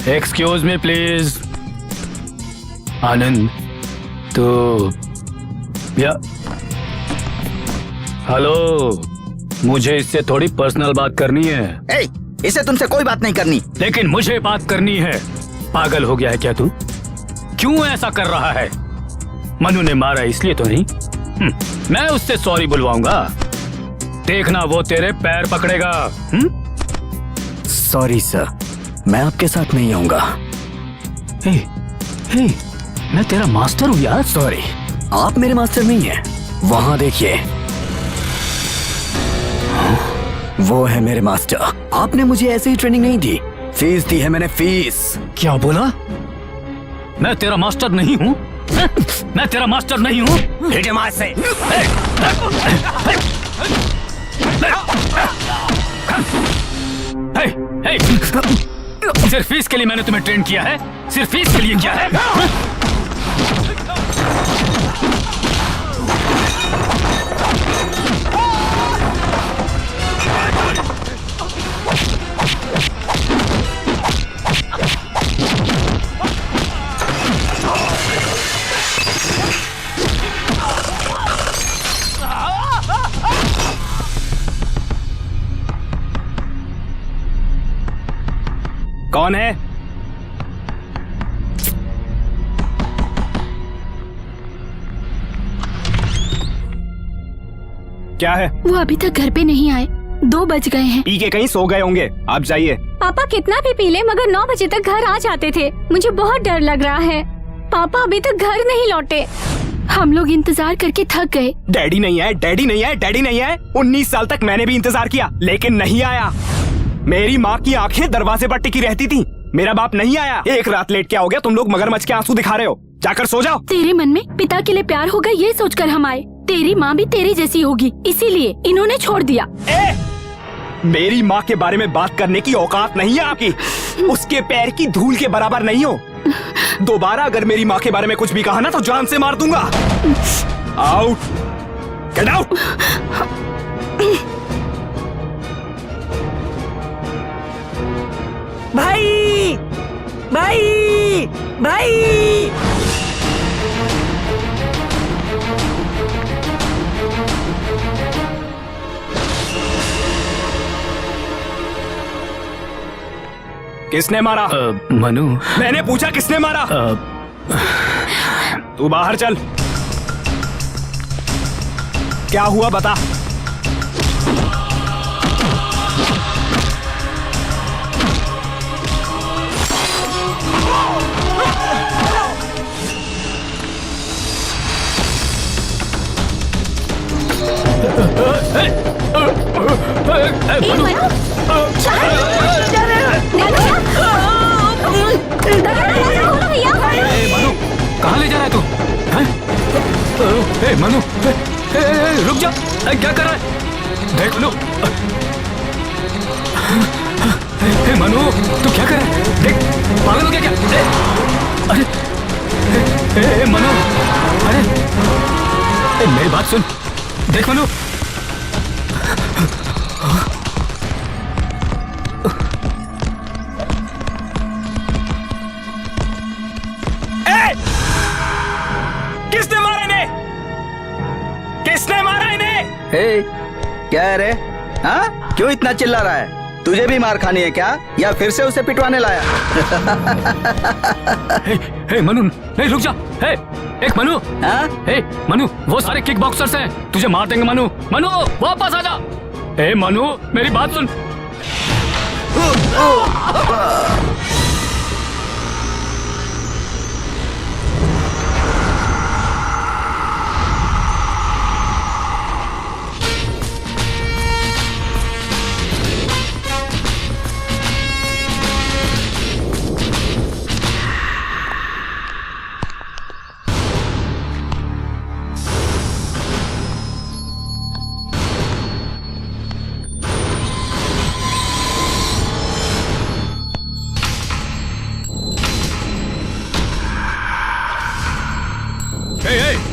Excuse me please. Anand तो हेलो, मुझे इससे थोड़ी पर्सनल बात करनी है। इसे तुमसे कोई बात नहीं करनी। लेकिन मुझे बात करनी है। पागल हो गया है क्या तू? क्यों ऐसा कर रहा है? मनु ने मारा इसलिए तो नहीं। मैं उससे सॉरी बुलवाऊंगा। देखना वो तेरे पैर पकड़ेगा। सॉरी सर, मैं आपके साथ नहीं आऊंगा। हे, मैं तेरा मास्टर हूँ यार। सॉरी, आप मेरे मास्टर नहीं हैं। वहाँ देखिए, वो है मेरे मास्टर। आपने मुझे ऐसे ही ट्रेनिंग नहीं दी, फीस दी है मैंने, फीस। क्या बोला? मैं तेरा मास्टर नहीं हूँ? मैं तेरा मास्टर नहीं हूँ? हिटे मार से। सिर्फ फीस के लिए मैंने तुम्हें ट्रेन किया है? सिर्फ फीस के लिए किया है? कौन है? क्या है? वो अभी तक घर पे नहीं आए। 2 बज गए हैं। पी के कहीं सो गए होंगे। आप जाइए। पापा कितना भी पी ले मगर 9 बजे तक घर आ जाते थे। मुझे बहुत डर लग रहा है। पापा अभी तक घर नहीं लौटे। हम लोग इंतजार करके थक गए। डैडी नहीं आए, डैडी नहीं आए, डैडी नहीं आए। 19 साल तक मैंने भी इंतजार किया, लेकिन नहीं आया। मेरी माँ की आंखें दरवाजे पर टिकी रहती थी। मेरा बाप नहीं आया। एक रात लेट क्या हो गया? तुम लोग मगरमच्छ के आंसू दिखा रहे हो। जाकर सो जाओ। तेरे मन में पिता के लिए प्यार होगा ये सोचकर हम आए। तेरी माँ भी तेरी जैसी होगी, इसीलिए इन्होंने छोड़ दिया। मेरी माँ के बारे में बात करने की औकात नहीं है आपकी। उसके पैर की धूल के बराबर नहीं हो। दोबारा अगर मेरी माँ के बारे में कुछ भी कहा ना तो जान से मार दूंगा। Out, get out. भाई भाई भाई किसने मारा? मनु। मैंने पूछा किसने मारा? तू बाहर चल। क्या हुआ बता। मनु कहाँ ले जा रहा है तू? मनु रुक जा। क्या कर रहा है? देख लो। मनु तू क्या कर रहा है? देख पागल हो गया क्या? अरे मनु, अरे मेरी बात सुन। देख मनु, किसने मारा इन्हें? किसने मारा इन्हें? हे, क्या है रे? हाँ, क्यों इतना चिल्ला रहा है? तुझे भी मार खानी है क्या, या फिर से उसे पिटवाने लाया? हे मनु, नहीं रुक जा। हे एक मनु। हाँ? हे मनु, वो सारे किक बॉक्सर्स हैं, तुझे मार देंगे मनु। मनु वापस आ जा। हे मनु मेरी बात सुन।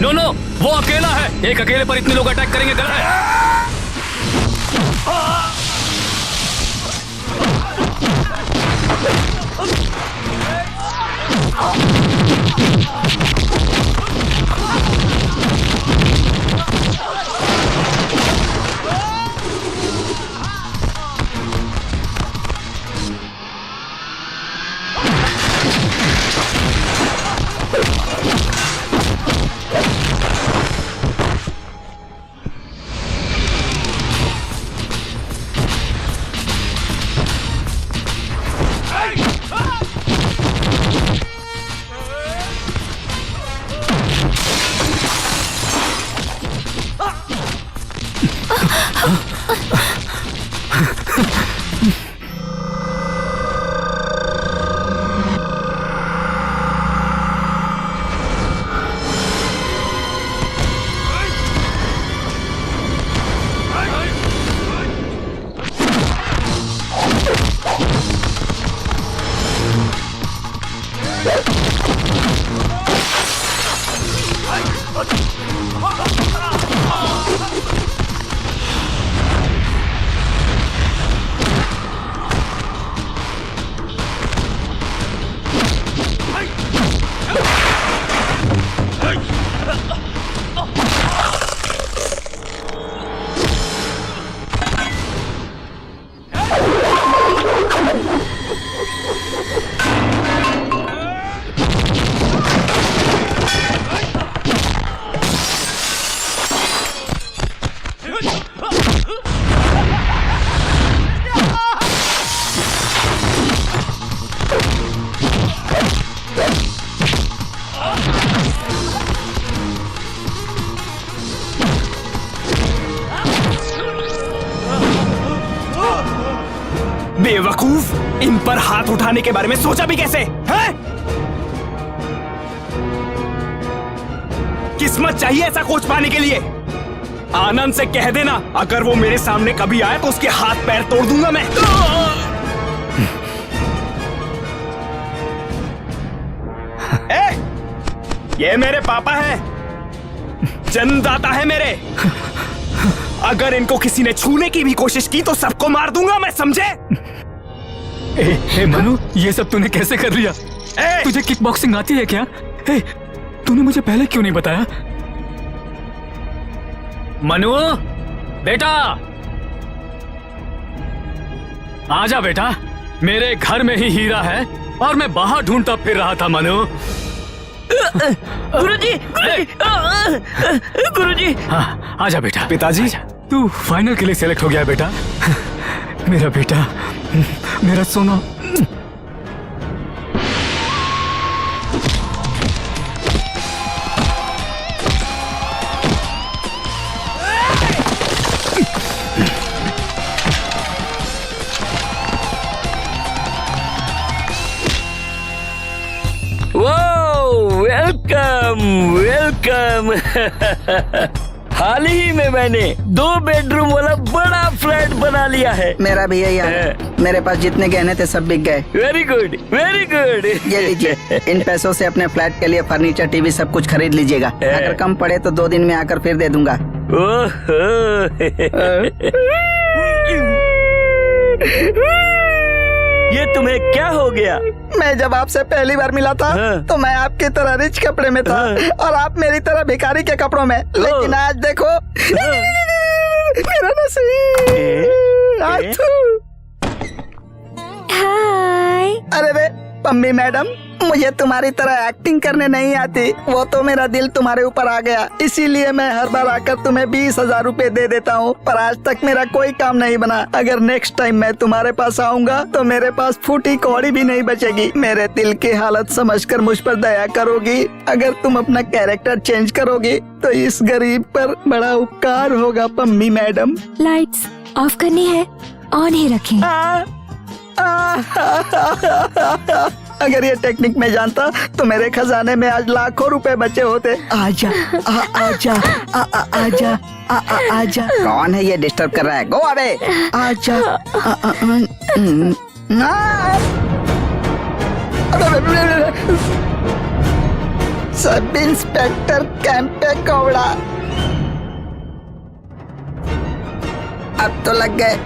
नो नो, वो अकेला है। एक अकेले पर इतने लोग अटैक करेंगे गलत है। बेवकूफ, इन पर हाथ उठाने के बारे में सोचा भी कैसे है? किस्मत चाहिए ऐसा कोच पाने के लिए। आनंद से कह देना अगर वो मेरे सामने कभी आए तो उसके हाथ पैर तोड़ दूंगा मैं। ये मेरे पापा हैं। जन्मदाता है मेरे। अगर इनको किसी ने छूने की भी कोशिश की तो सबको मार दूंगा मैं, समझे? ए मनु, ये सब तूने कैसे कर लिया? तुझे किक बॉक्सिंग आती है क्या? तूने मुझे पहले क्यों नहीं बताया? मनु बेटा, आजा बेटा, मेरे घर में ही हीरा है और मैं बाहर ढूंढता फिर रहा था। मनु गुरुजी, गुरुजी। हाँ, आजा बेटा। पिताजी, तू फाइनल के लिए सेलेक्ट हो गया बेटा। मेरा बेटा, मेरा सोना। Welcome welcome. हाल ही में मैंने 2 बेडरूम वाला बड़ा फ्लैट बना लिया है। मेरा भी यही हाल है। मेरे पास जितने गहने थे सब बिक गए। Very good very good. ये लीजिए, इन पैसों से अपने फ्लैट के लिए फर्नीचर, टीवी सब कुछ खरीद लीजिएगा। अगर कम पड़े तो 2 दिन में आकर फिर दे दूंगा। ये तुम्हें क्या हो गया? मैं जब आपसे पहली बार मिला था तो मैं आपकी तरह रिच कपड़े में था और आप मेरी तरह भिखारी के कपड़ों में। लेकिन आज देखो मेरा नसीब। हाय। अरे वे पम्मी मैडम, मुझे तुम्हारी तरह एक्टिंग करने नहीं आती। वो तो मेरा दिल तुम्हारे ऊपर आ गया, इसीलिए मैं हर बार आकर तुम्हें 20,000 रुपए दे देता हूँ। पर आज तक मेरा कोई काम नहीं बना। अगर नेक्स्ट टाइम मैं तुम्हारे पास आऊंगा तो मेरे पास फूटी कौड़ी भी नहीं बचेगी। मेरे दिल की हालत समझकर मुझ पर दया करोगी। अगर तुम अपना कैरेक्टर चेंज करोगी तो इस गरीब पर बड़ा उपकार होगा पम्मी मैडम। लाइट्स ऑफ करनी है, ऑन ही रखें। अगर ये टेक्निक मैं जानता तो मेरे खजाने में आज लाखों रुपए बचे होते। आजा आजा आजा आजा। कौन है ये डिस्टर्ब कर रहा है? Go away. आजा। सब इंस्पेक्टर कैंपे कौड़ा। अब तो लग गए।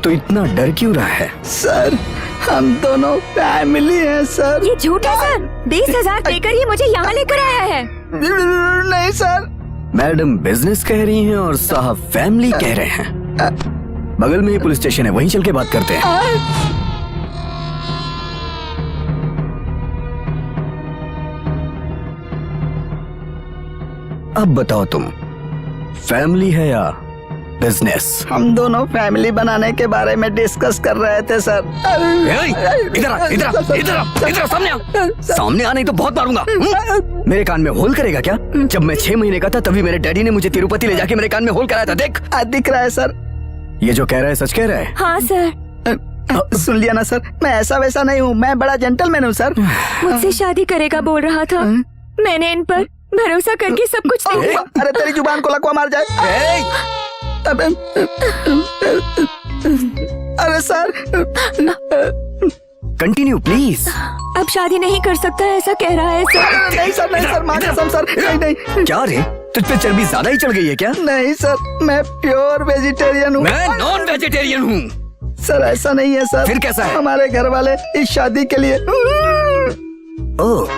तो इतना डर क्यों रहा है? सर, हम दोनों फैमिली हैं सर। ये झूठ है सर। 20,000 देकर ये मुझे यहाँ लेकर आया है। नहीं सर। मैडम बिजनेस कह रही हैं और साहब फैमिली कह रहे हैं। बगल में ही पुलिस स्टेशन है, वहीं चल के बात करते हैं। अब बताओ तुम, फैमिली है या बिजनेस? हम दोनों फैमिली बनाने के बारे में डिस्कस कर रहे थे सर। इधर सामने आ। सामने आ नहीं तो बहुत मारूंगा। मेरे कान में होल करेगा क्या? जब मैं 6 महीने का था तभी मेरे डैडी ने मुझे तिरुपति ले जाके मेरे कान में होल कराया था। देख दिख रहा है सर। ये जो कह रहा है सच कह रहा है? हाँ सर। सुन लिया ना सर, मैं ऐसा वैसा नहीं हूँ, मैं बड़ा जेंटलमैन हूँ सर। मुझसे शादी करेगा बोल रहा था। मैंने इन पर भरोसा करके सब कुछ दे दिया। अरे तेरी जुबान को लकवा मार जाए। अरे सर, कंटिन्यू प्लीज। अब शादी नहीं कर सकता ऐसा कह रहा है सर। नहीं सर, नहीं सर, माँ कसम सर, नहीं नहीं। क्या रे, तुझ पे चर्बी ज्यादा ही चढ़ गई है क्या? नहीं सर, मैं प्योर वेजिटेरियन हूँ। मैं नॉन वेजिटेरियन हूँ। सर ऐसा नहीं है सर। फिर कैसा है? हमारे घर वाले इस शादी के लिए। ओह,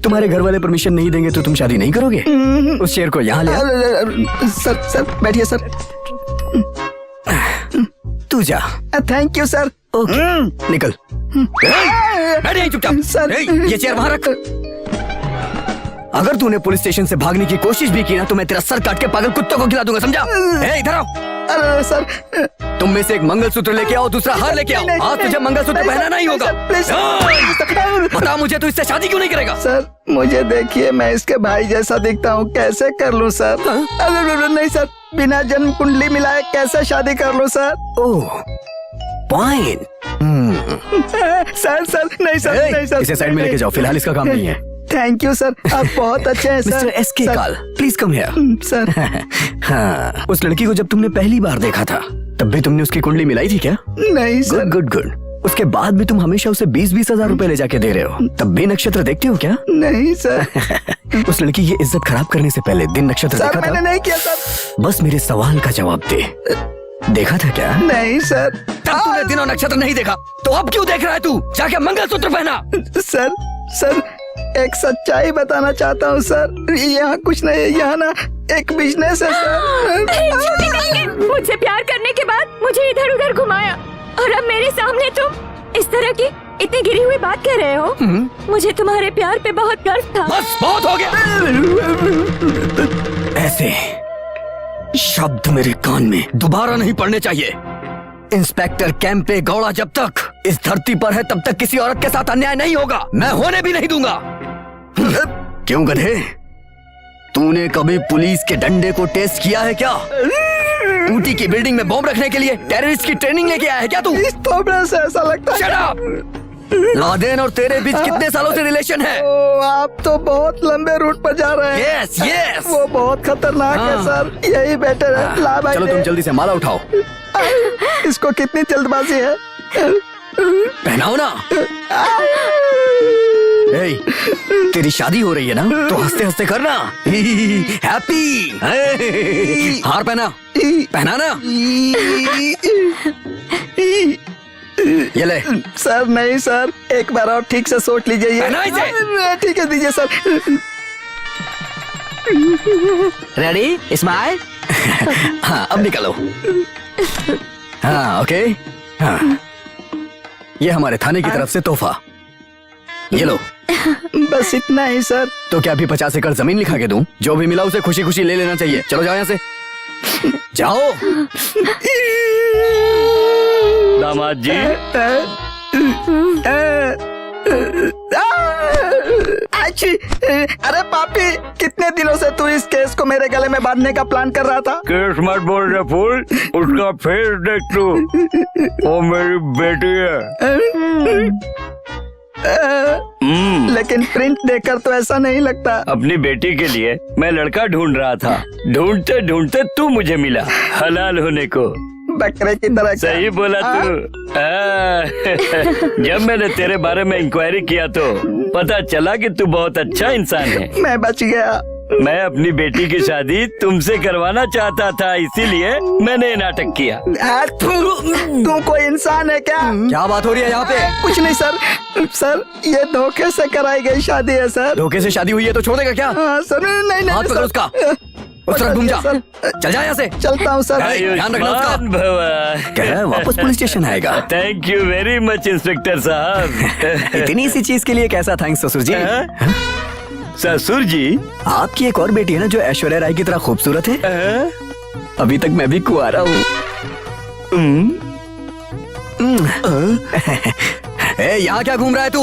तुम्हारे घर वाले परमिशन नहीं देंगे तो तुम शादी नहीं करोगे? उस शेर को यहाँ ले आ। सर बैठिए सर। तू जा। Thank you sir. ओके, निकल। बैठ यहीं चुपचाप। सर। ये चेयर वहाँ रख। अगर तूने पुलिस स्टेशन से भागने की कोशिश भी की ना तो मैं तेरा सर काट के पागल कुत्तों को खिला दूंगा, समझा? इधर आओ। अरे सर, तुम में से एक मंगलसूत्र लेके आओ, दूसरा हार लेके आओ। आज तुझे मंगलसूत्र पहनाना ही होगा। बता मुझे, तू इससे शादी क्यों नहीं करेगा? सर मुझे देखिए, मैं इसके भाई जैसा दिखता हूँ, कैसे कर लूँ सर? अरे नहीं सर, बिना जन्म कुंडली मिलाए कैसे शादी कर लूँ सर? ओह फाइन। सर नहीं सर, नहीं सर। इसे साइड में लेके जाओ, फिलहाल इसका काम नहीं है। थैंक यू सर, आप बहुत अच्छे हैं सर। मिस्टर एसके काल, प्लीज कम हियर। सर। हाँ, उस लड़की को जब तुमने पहली बार देखा था तब भी तुमने उसकी कुंडली मिलाई थी क्या? नहीं सर। Good good good. उसके बाद भी तुम हमेशा उसे 20-20 हजार रुपए ले जाके दे रहे हो, तब भी नक्षत्र देखते हो क्या? नहीं सर। उस लड़की की इज्जत खराब करने से पहले दिन नक्षत्र सर देखा मैंने था? नहीं किया सर। बस मेरे सवाल का जवाब दे, देखा था क्या? नहीं सर। तब तूने दिन और नक्षत्र नहीं देखा तो अब क्यों देख रहा है तू? जाके मंगलसूत्र पहना। सर एक सच्चाई बताना चाहता हूँ सर। यहाँ कुछ नहीं है, यहाँ ना एक बिजनेस है सर। मुझसे प्यार करने के बाद मुझे इधर उधर घुमाया और अब मेरे सामने तुम इस तरह की इतनी गिरी हुई बात कह रहे हो। मुझे तुम्हारे प्यार पे बहुत गर्व था। बस बहुत हो गया। ऐसे शब्द मेरे कान में दोबारा नहीं पड़ने चाहिए। इंस्पेक्टर कैंपे गौड़ा जब तक इस धरती पर है तब तक किसी औरत के साथ अन्याय नहीं होगा, मैं होने भी नहीं दूंगा। क्यों गधे, तूने कभी पुलिस के डंडे को टेस्ट किया है क्या? ऊटी की बिल्डिंग में बॉम्ब रखने के लिए टेररिस्ट की ट्रेनिंग लेके आया है क्या तू? इस थोबड़े से ऐसा लगता है। Shut up! लादेन और तेरे बीच कितने सालों से रिलेशन है? आप तो बहुत लंबे रूट पर जा रहे हैं। Yes, yes! वो बहुत खतरनाक है सर, यही बेटर है। ला भाई चलो तुम जल्दी से माला उठाओ। इसको कितनी जल्दबाजी है? पहनाओ ना। Hey, तेरी शादी हो रही है ना, तो हंसते हंसते करना। हैप्पी। हार पहना ना। ये ले। सर नहीं सर, एक बार और ठीक से सोच लीजिए ये। पहना इसे। ठीक है दीजिए सर। Ready smile. हाँ अब निकलो। हाँ ओके। हाँ ये हमारे थाने की तरफ से तोहफा, ये लो। बस इतना ही सर। तो क्या अभी 50 एकड़ जमीन लिखा के दूं? जो भी मिला उसे खुशी खुशी ले लेना चाहिए। चलो जाओ यहाँ से, जाओ। दामाद जी। अरे पापी, कितने दिनों से तू इस केस को मेरे गले में बांधने का प्लान कर रहा था? केस मत बोल रहे फूल, उसका फेस देख तू, वो मेरी बेटी है। लेकिन प्रिंट देखकर तो ऐसा नहीं लगता। अपनी बेटी के लिए मैं लड़का ढूंढ रहा था, ढूंढते ढूंढते तू मुझे मिला, हलाल होने को। बकरे की तरह। सही बोला तू। जब मैंने तेरे बारे में इंक्वायरी किया तो पता चला कि तू बहुत अच्छा इंसान है। मैं बच गया। मैं अपनी बेटी की शादी तुमसे करवाना चाहता था, इसीलिए मैंने ये नाटक किया। तू कोई इंसान है क्या? क्या बात हो रही है यहाँ पे? कुछ नहीं सर। सर ये धोखे से कराई गई शादी है सर। धोखे से शादी हुई है तो छोड़ देगा क्या? हाँ सर। नहीं हाथ पकड़ उसका, उस तरफ घूम जा। चल जा यहाँ से। चलता हूँ सर। ध्यान रखना उसका। भवा। कह रहा है वापस पुलिस स्टेशन आएगा। Thank you very much inspector साहब। इतनी सी चीज के लिए कैसा थैंक्स ससुर जी? ससुर जी, आपकी एक और बेटी है ना जो ऐश्वर्या राय की तरह खूबसूरत है? अभी तक मैं भी कुंवारा हूँ। यहाँ क्या घूम रहा है तू?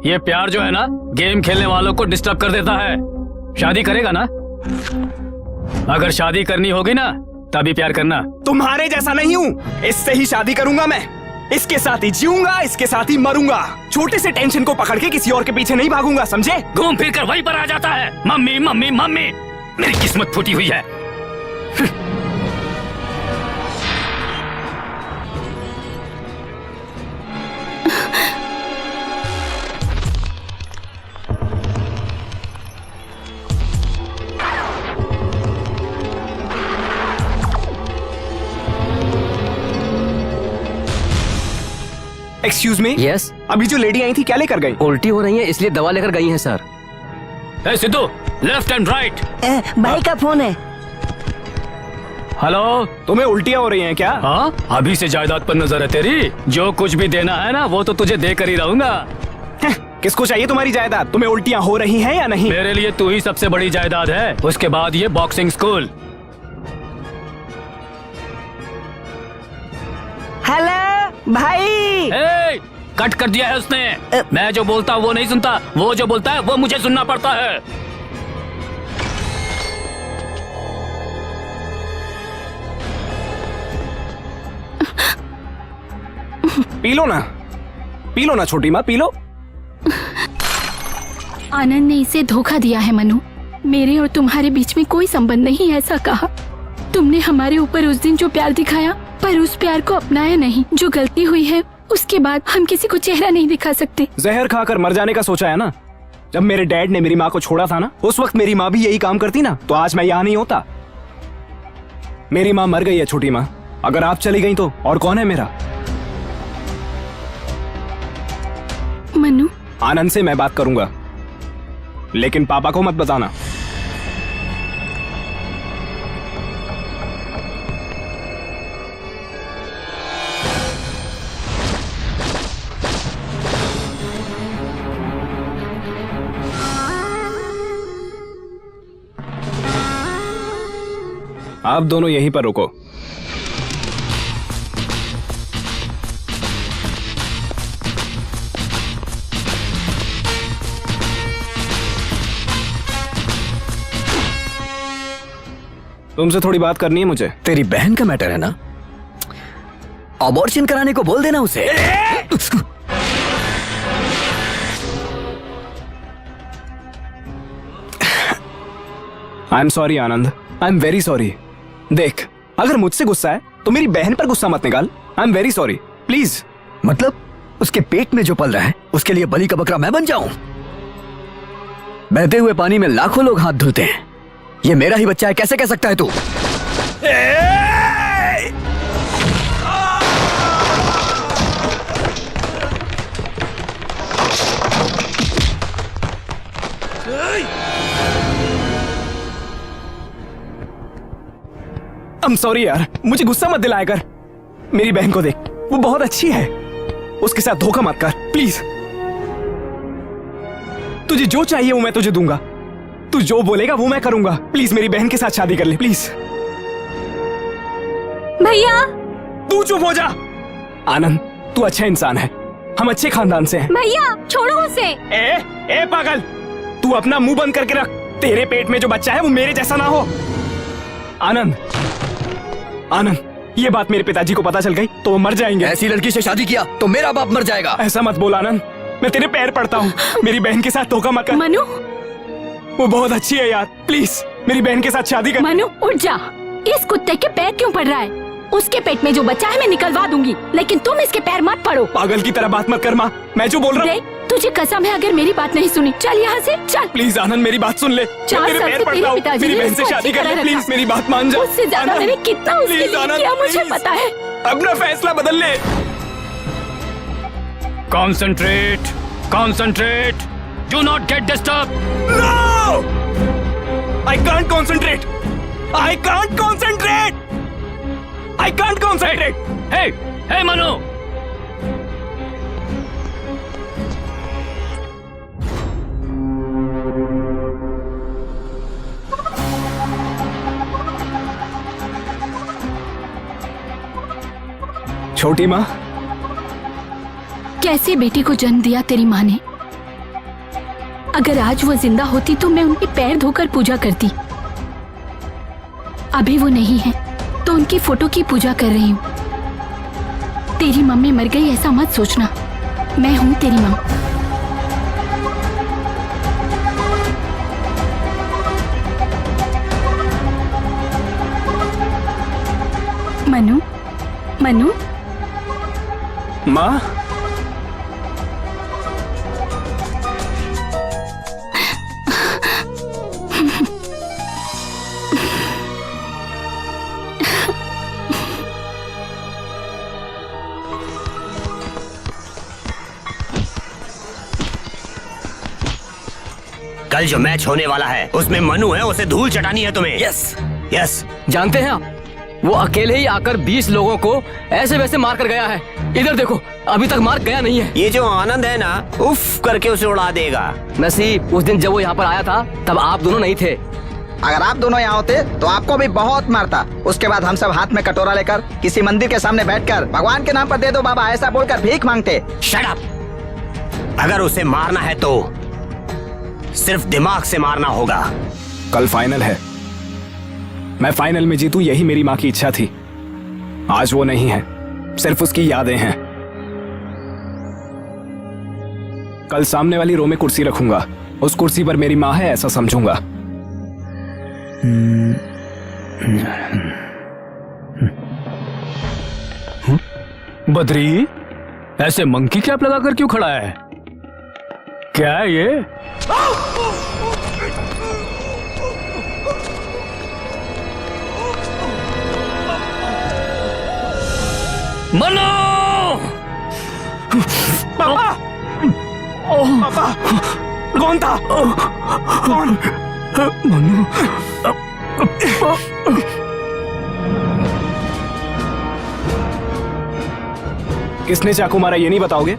ये प्यार जो है ना, गेम खेलने वालों को डिस्टर्ब कर देता है। शादी करेगा ना? अगर शादी करनी होगी ना तभी प्यार करना। तुम्हारे जैसा नहीं हूँ, इससे ही शादी करूंगा मैं। इसके साथ ही जीऊंगा, इसके साथ ही मरूंगा। छोटे से टेंशन को पकड़ के किसी और के पीछे नहीं भागूंगा, समझे? घूम फिर कर वहीं पर आ जाता है, मम्मी मम्मी मम्मी। मेरी किस्मत फूटी हुई है। Excuse me. यस। अभी जो लेडी आई थी क्या लेकर गई? उल्टी हो रही है इसलिए दवा लेकर गई हैं sir. A Sidhu, left and right. भाई का फोन है। हेलो, तुम्हें उल्टियाँ हो रही हैं क्या? हाँ, अभी से जायदाद पर नजर है तेरी। जो कुछ भी देना है ना वो तो तुझे देकर ही रहूंगा। किसको चाहिए तुम्हारी जायदाद? तुम्हें उल्टियाँ हो रही हैं या नहीं? मेरे लिए तू ही सबसे बड़ी जायदाद है, उसके बाद ये बॉक्सिंग स्कूल। हेलो भाई। ए, कट कर दिया है उसने। मैं जो बोलता हूँ वो नहीं सुनता, वो जो बोलता है वो मुझे सुनना पड़ता है। पी लो ना छोटी माँ, पी लो। आनंद ने इसे धोखा दिया है मनु। मेरे और तुम्हारे बीच में कोई संबंध नहीं, ऐसा कहा। तुमने हमारे ऊपर उस दिन जो प्यार दिखाया, पर उस प्यार को अपनाया नहीं। जो गलती हुई है उसके बाद हम किसी को चेहरा नहीं दिखा सकते। जहर खाकर मर जाने का सोचा है ना? जब मेरे डैड ने मेरी माँ को छोड़ा था ना, उस वक्त मेरी माँ भी यही काम करती ना, तो आज मैं यहाँ नहीं होता। मेरी माँ मर गई है छोटी माँ, अगर आप चली गई तो और कौन है मेरा? मनु, आनंद से मैं बात करूंगा, लेकिन पापा को मत बताना। आप दोनों यहीं पर रुको। तुमसे थोड़ी बात करनी है मुझे। तेरी बहन का मैटर है ना, अबॉर्शन कराने को बोल देना उसे। I am sorry Anand, I am very sorry. देख, अगर मुझसे गुस्सा है तो मेरी बहन पर गुस्सा मत निकाल। आई एम वेरी सॉरी, प्लीज। मतलब उसके पेट में जो पल रहा है उसके लिए बलि का बकरा मैं बन जाऊं? बहते हुए पानी में लाखों लोग हाथ धुलते हैं, ये मेरा ही बच्चा है, कैसे कह सकता है तू? I'm sorry यार, मुझे गुस्सा मत दिलाया कर। मेरी बहन को देख, वो बहुत अच्छी है, उसके साथ धोखा मत कर प्लीज। तुझे जो चाहिए वो मैं तुझे दूंगा, तू जो बोलेगा वो मैं करूंगा। प्लीज मेरी बहन के साथ शादी कर ले प्लीज। भैया, तू चुप हो जा। आनंद, तू अच्छा इंसान है, हम अच्छे खानदान से हैं। भैया छोड़ो उसे। ए पागल, तू अपना मुंह बंद करके रख। तेरे पेट में जो बच्चा है वो मेरे जैसा ना हो। आनंद, ये बात मेरे पिताजी को पता चल गई तो वो मर जाएंगे। ऐसी लड़की से शादी किया तो मेरा बाप मर जाएगा। ऐसा मत बोल आनंद, मैं तेरे पैर पड़ता हूँ, मेरी बहन के साथ धोखा मत कर। मनु, वो बहुत अच्छी है यार, प्लीज मेरी बहन के साथ शादी कर। मनु उठ जा। इस कुत्ते के पैर क्यों पड़ रहा है? उसके पेट में जो बच्चा है मैं निकलवा दूंगी, लेकिन तुम इसके पैर मत पड़ो। पागल की तरह बात मत कर माँ, मैं जो बोल रहा हूँ। तुझे कसम है अगर मेरी बात नहीं सुनी, चल यहाँ से चल। प्लीज आनंद, मेरी बात सुन ले। चार तेरे साल पैर से पड़ता तेरे हूँ, पिताजी मेरी ने बहन से इसको शादी अच्छी कर ले तरह प्लीज, रखा। मेरी बात मान जा। उससे ज्यादा आनंद, मैंने कितना उसके प्लीज लिए आनंद, किया मुझे प्लीज। पता है। अपना फैसला बदल ले। Concentrate, concentrate, do not get disturb. No! I can't concentrate. I can't concentrate. I can't concentrate. हे मनु, छोटी माँ, कैसे बेटी को जन्म दिया तेरी माँ ने। अगर आज वो जिंदा होती तो मैं उनके पैर धोकर पूजा करती। अभी वो नहीं है तो उनकी फोटो की पूजा कर रही हूँ। तेरी मम्मी मर गई ऐसा मत सोचना, मैं हूँ तेरी माँ। मनु, मनु, माँ, कल जो मैच होने वाला है उसमें मनु है, उसे धूल चटानी है तुम्हें। Yes yes. जानते हैं आप, वो अकेले ही आकर 20 लोगों को ऐसे वैसे मार कर गया है। इधर देखो, अभी तक मार गया नहीं है। ये जो आनंद है ना, उफ करके उसे उड़ा देगा। नसीब, उस दिन जब वो यहाँ पर आया था तब आप दोनों नहीं थे। अगर आप दोनों यहाँ होते तो आपको भी बहुत मारता। उसके बाद हम सब हाथ में कटोरा लेकर किसी मंदिर के सामने बैठकर भगवान के नाम पर दे दो बाबा ऐसा बोलकर भीख मांगते। Shut up. अगर उसे मारना है तो सिर्फ दिमाग से मारना होगा। कल फाइनल है, मैं फाइनल में जीतूं यही मेरी माँ की इच्छा थी। आज वो नहीं है, सिर्फ उसकी यादें हैं। कल सामने वाली रो में कुर्सी रखूंगा। उस कुर्सी पर मेरी माँ है ऐसा समझूंगा। बद्री, ऐसे मंकी कैप लगाकर क्यों खड़ा है? क्या है ये? मनो! पापा! पापा! कौन था? कौन? मनु, किसने चाकू मारा ये नहीं बताओगे?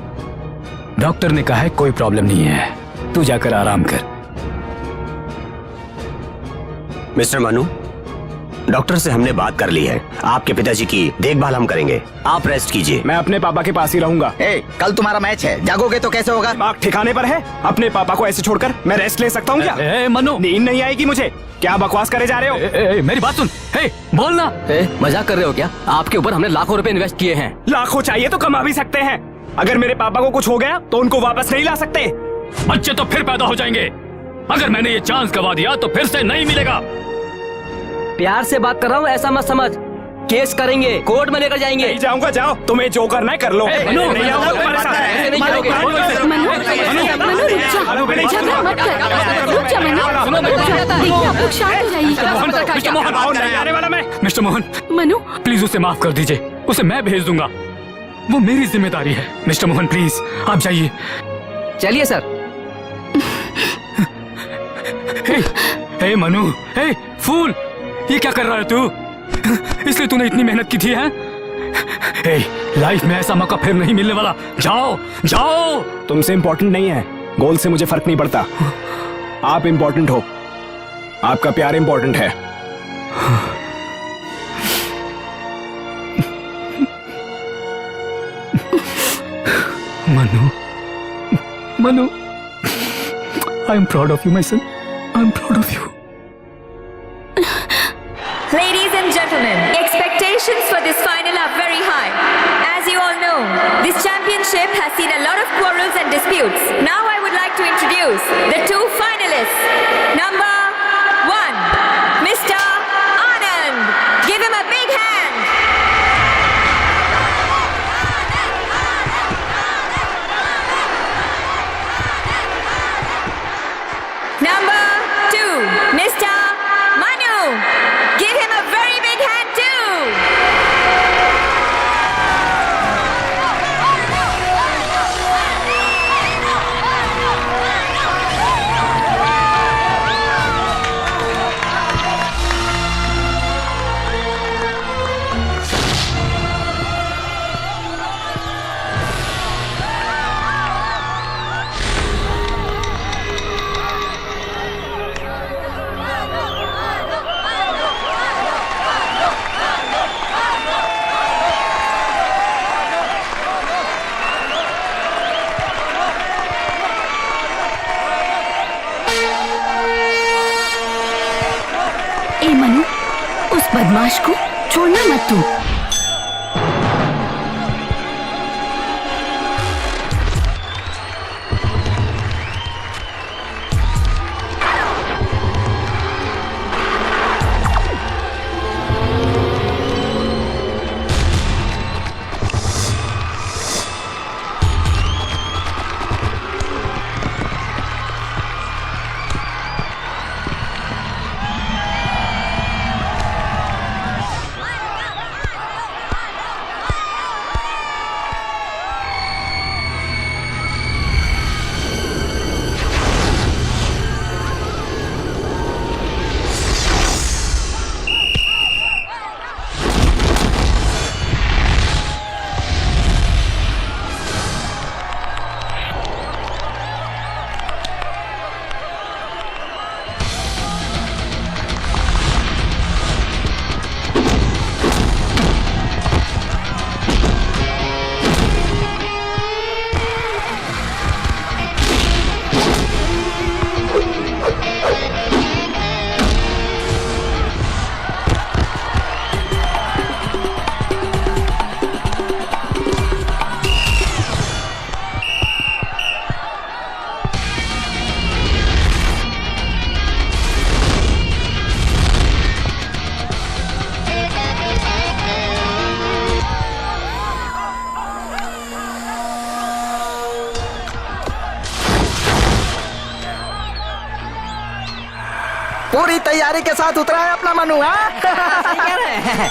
डॉक्टर ने कहा है कोई प्रॉब्लम नहीं है, तू जाकर आराम कर। मिस्टर मनु, डॉक्टर से हमने बात कर ली है। आपके पिताजी की देखभाल हम करेंगे, आप रेस्ट कीजिए। मैं अपने पापा के पास ही रहूंगा। कल तुम्हारा मैच है, जागोगे तो कैसे होगा? दिमाग ठिकाने पर है? अपने पापा को ऐसे छोड़कर मैं रेस्ट ले सकता हूँ क्या? मनु, नींद नहीं आएगी मुझे। क्या बकवास करे जा रहे हो? मेरी बात सुन। बोलना। मजाक कर रहे हो क्या? आपके ऊपर हमने लाखों रुपए इन्वेस्ट किए हैं। लाखों चाहिए तो कमा भी सकते हैं। अगर मेरे पापा को कुछ हो गया तो उनको वापस नहीं ला सकते। बच्चे तो फिर पैदा हो जाएंगे। अगर मैंने ये चांस गवा दिया तो फिर से नहीं मिलेगा। प्यार से बात कर रहा हूँ, ऐसा मत समझ। केस करेंगे, कोर्ट में लेकर जाएंगे। नहीं जाऊंगा, जाओ। तुम्हें जो करना है कर लो। नहीं आऊंगा तुम्हारे साथ। ऐसे नहीं करोगे। मनु, झगड़ा मत कर। रुक जा मनु, देखिए आप लोग शांत हो जाइए। आने वाला मैं। मिस्टर मोहन, मनु, प्लीज उसे माफ कर दीजिए। उसे मैं भेज दूंगा, वो मेरी जिम्मेदारी है। मिस्टर मोहन प्लीज आप जाइए। चलिए सर। हे मनु, हे फूल, ये क्या कर रहा है तू? इसलिए तूने इतनी मेहनत की थी है? लाइफ में ऐसा मौका फिर नहीं मिलने वाला। जाओ जाओ। तुमसे इम्पोर्टेंट नहीं है, गोल से मुझे फर्क नहीं पड़ता। आप इम्पोर्टेंट हो, आपका प्यार इम्पोर्टेंट है। Manu, Manu, I am proud of you my son, I am proud of you. Ladies and gentlemen, expectations for this final are very high. As you all know, this championship has seen a lot of quarrels and disputes. Now I would like to introduce the two finalists. Number 1, Mr. Anand. Give him a big hand. Number 2, Mr. Manu. Give him a very big hand too. ए मनु, उस बदमाश को छोड़ना मत तू। पूरी तैयारी के साथ उतरा है अपना मनु। हाँ सही कह रहे हैं।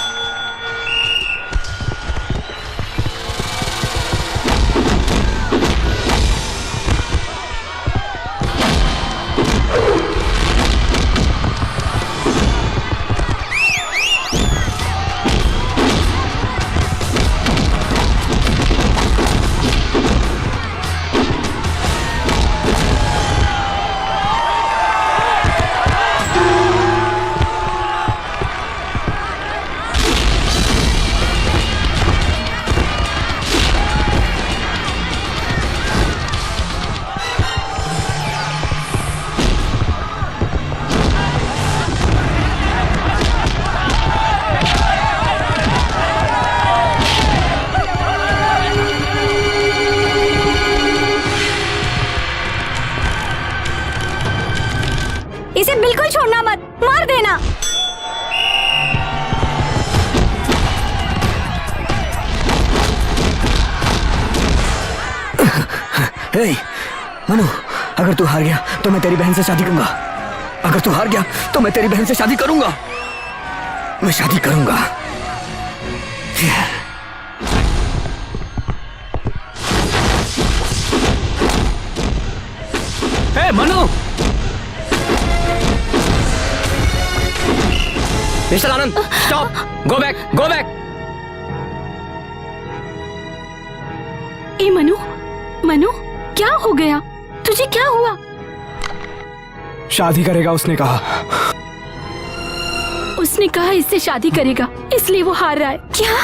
इसे बिल्कुल छोड़ना मत, मार देना। हे मनु, अगर तू हार गया तो मैं तेरी बहन से शादी करूंगा। अगर तू हार गया तो मैं तेरी बहन से शादी करूंगा। मैं शादी करूंगा। Hey Manu, mister Anand, stop, go back, go back. ए मनु, मनु क्या हो गया तुझे, क्या हुआ? शादी करेगा उसने कहा। उसने कहा इससे शादी करेगा, इसलिए वो हार रहा है। क्या?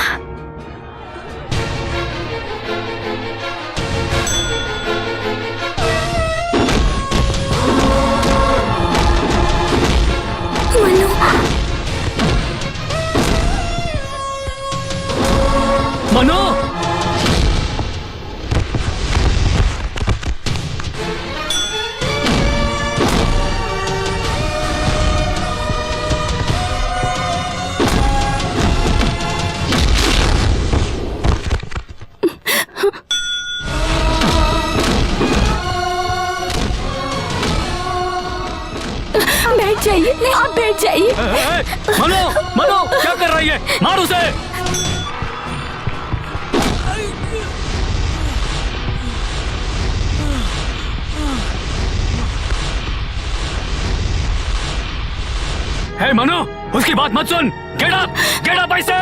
मनु, बैठ जाइए, आप बैठ जाइए। मनु, मनु क्या कर रही है? मार उसे। हे मनु, उसकी बात मत सुन। गेट अप ऐसे।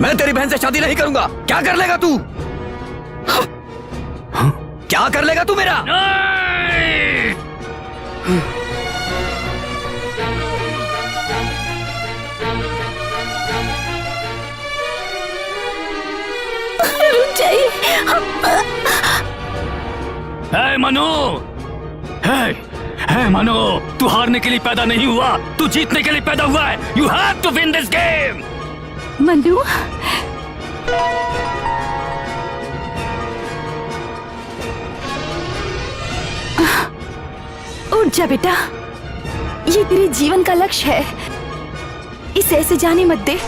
मैं तेरी बहन से शादी नहीं करूंगा। क्या कर लेगा तू? क्या कर लेगा तू मेरा? रुक जाइए। हे मनु, हे मनु, तू हारने के लिए पैदा नहीं हुआ, तू जीतने के लिए पैदा हुआ है। You have to win this game. Manu, उठ जा बेटा, ये तेरे जीवन का लक्ष्य है, इसे ऐसे जाने मत दे।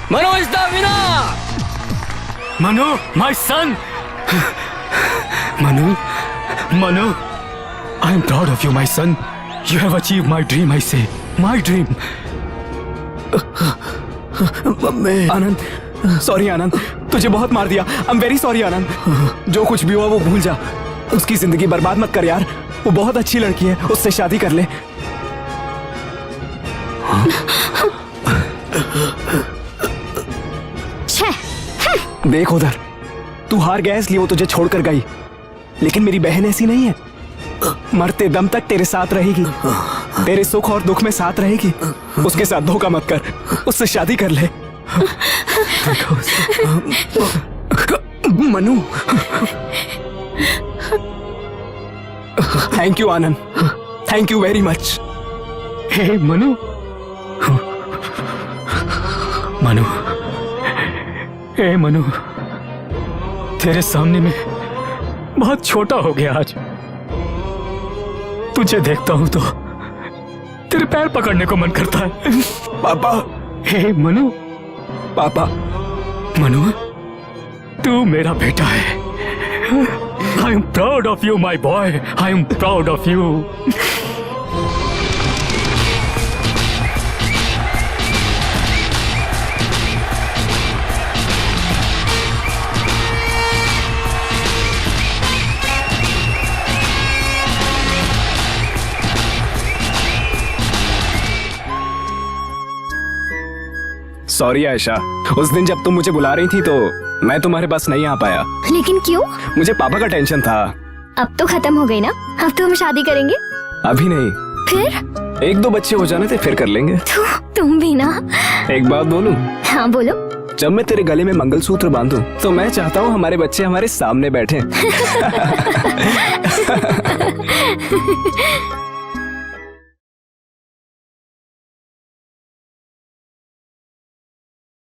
Manu is the winner. Manu, my son. Manu, I am proud of you, my son. You have achieved my dream, I say. My dream. Anand, sorry Anand, तुझे बहुत मार दिया। I am very sorry Anand. जो कुछ भी हुआ वो भूल जा। उसकी जिंदगी बर्बाद मत कर यार। वो बहुत अच्छी लड़की है, उससे शादी कर ले। देख उधर, तू हार गया इसलिए वो तुझे छोड़कर गई, लेकिन मेरी बहन ऐसी नहीं है। मरते दम तक तेरे साथ रहेगी, तेरे सुख और दुख में साथ रहेगी। उसके साथ धोखा मत कर, उससे शादी कर ले। Manu, thank you Anand, thank you very much. Hey Manu, hey Manu, तेरे सामने में बहुत छोटा हो गया आज। तुझे देखता हूं तो तेरे पैर पकड़ने को मन करता है। पापा, हे मनु, पापा, मनु, तू मेरा बेटा है। I am proud of you my boy, I am proud of you. Sorry Ayesha, उस दिन जब तुम मुझे बुला रही थी तो मैं तुम्हारे पास नहीं आ पाया। लेकिन क्यों? मुझे पापा का टेंशन था। अब तो खत्म हो गई ना, अब तो हम शादी करेंगे। अभी नहीं, फिर? 1-2 बच्चे हो जाने थे फिर कर लेंगे। तुम भी ना। एक बात बोलूं? हाँ बोलो। जब मैं तेरे गले में मंगलसूत्र बांधूं तो मैं चाहता हूँ हमारे बच्चे हमारे सामने बैठे।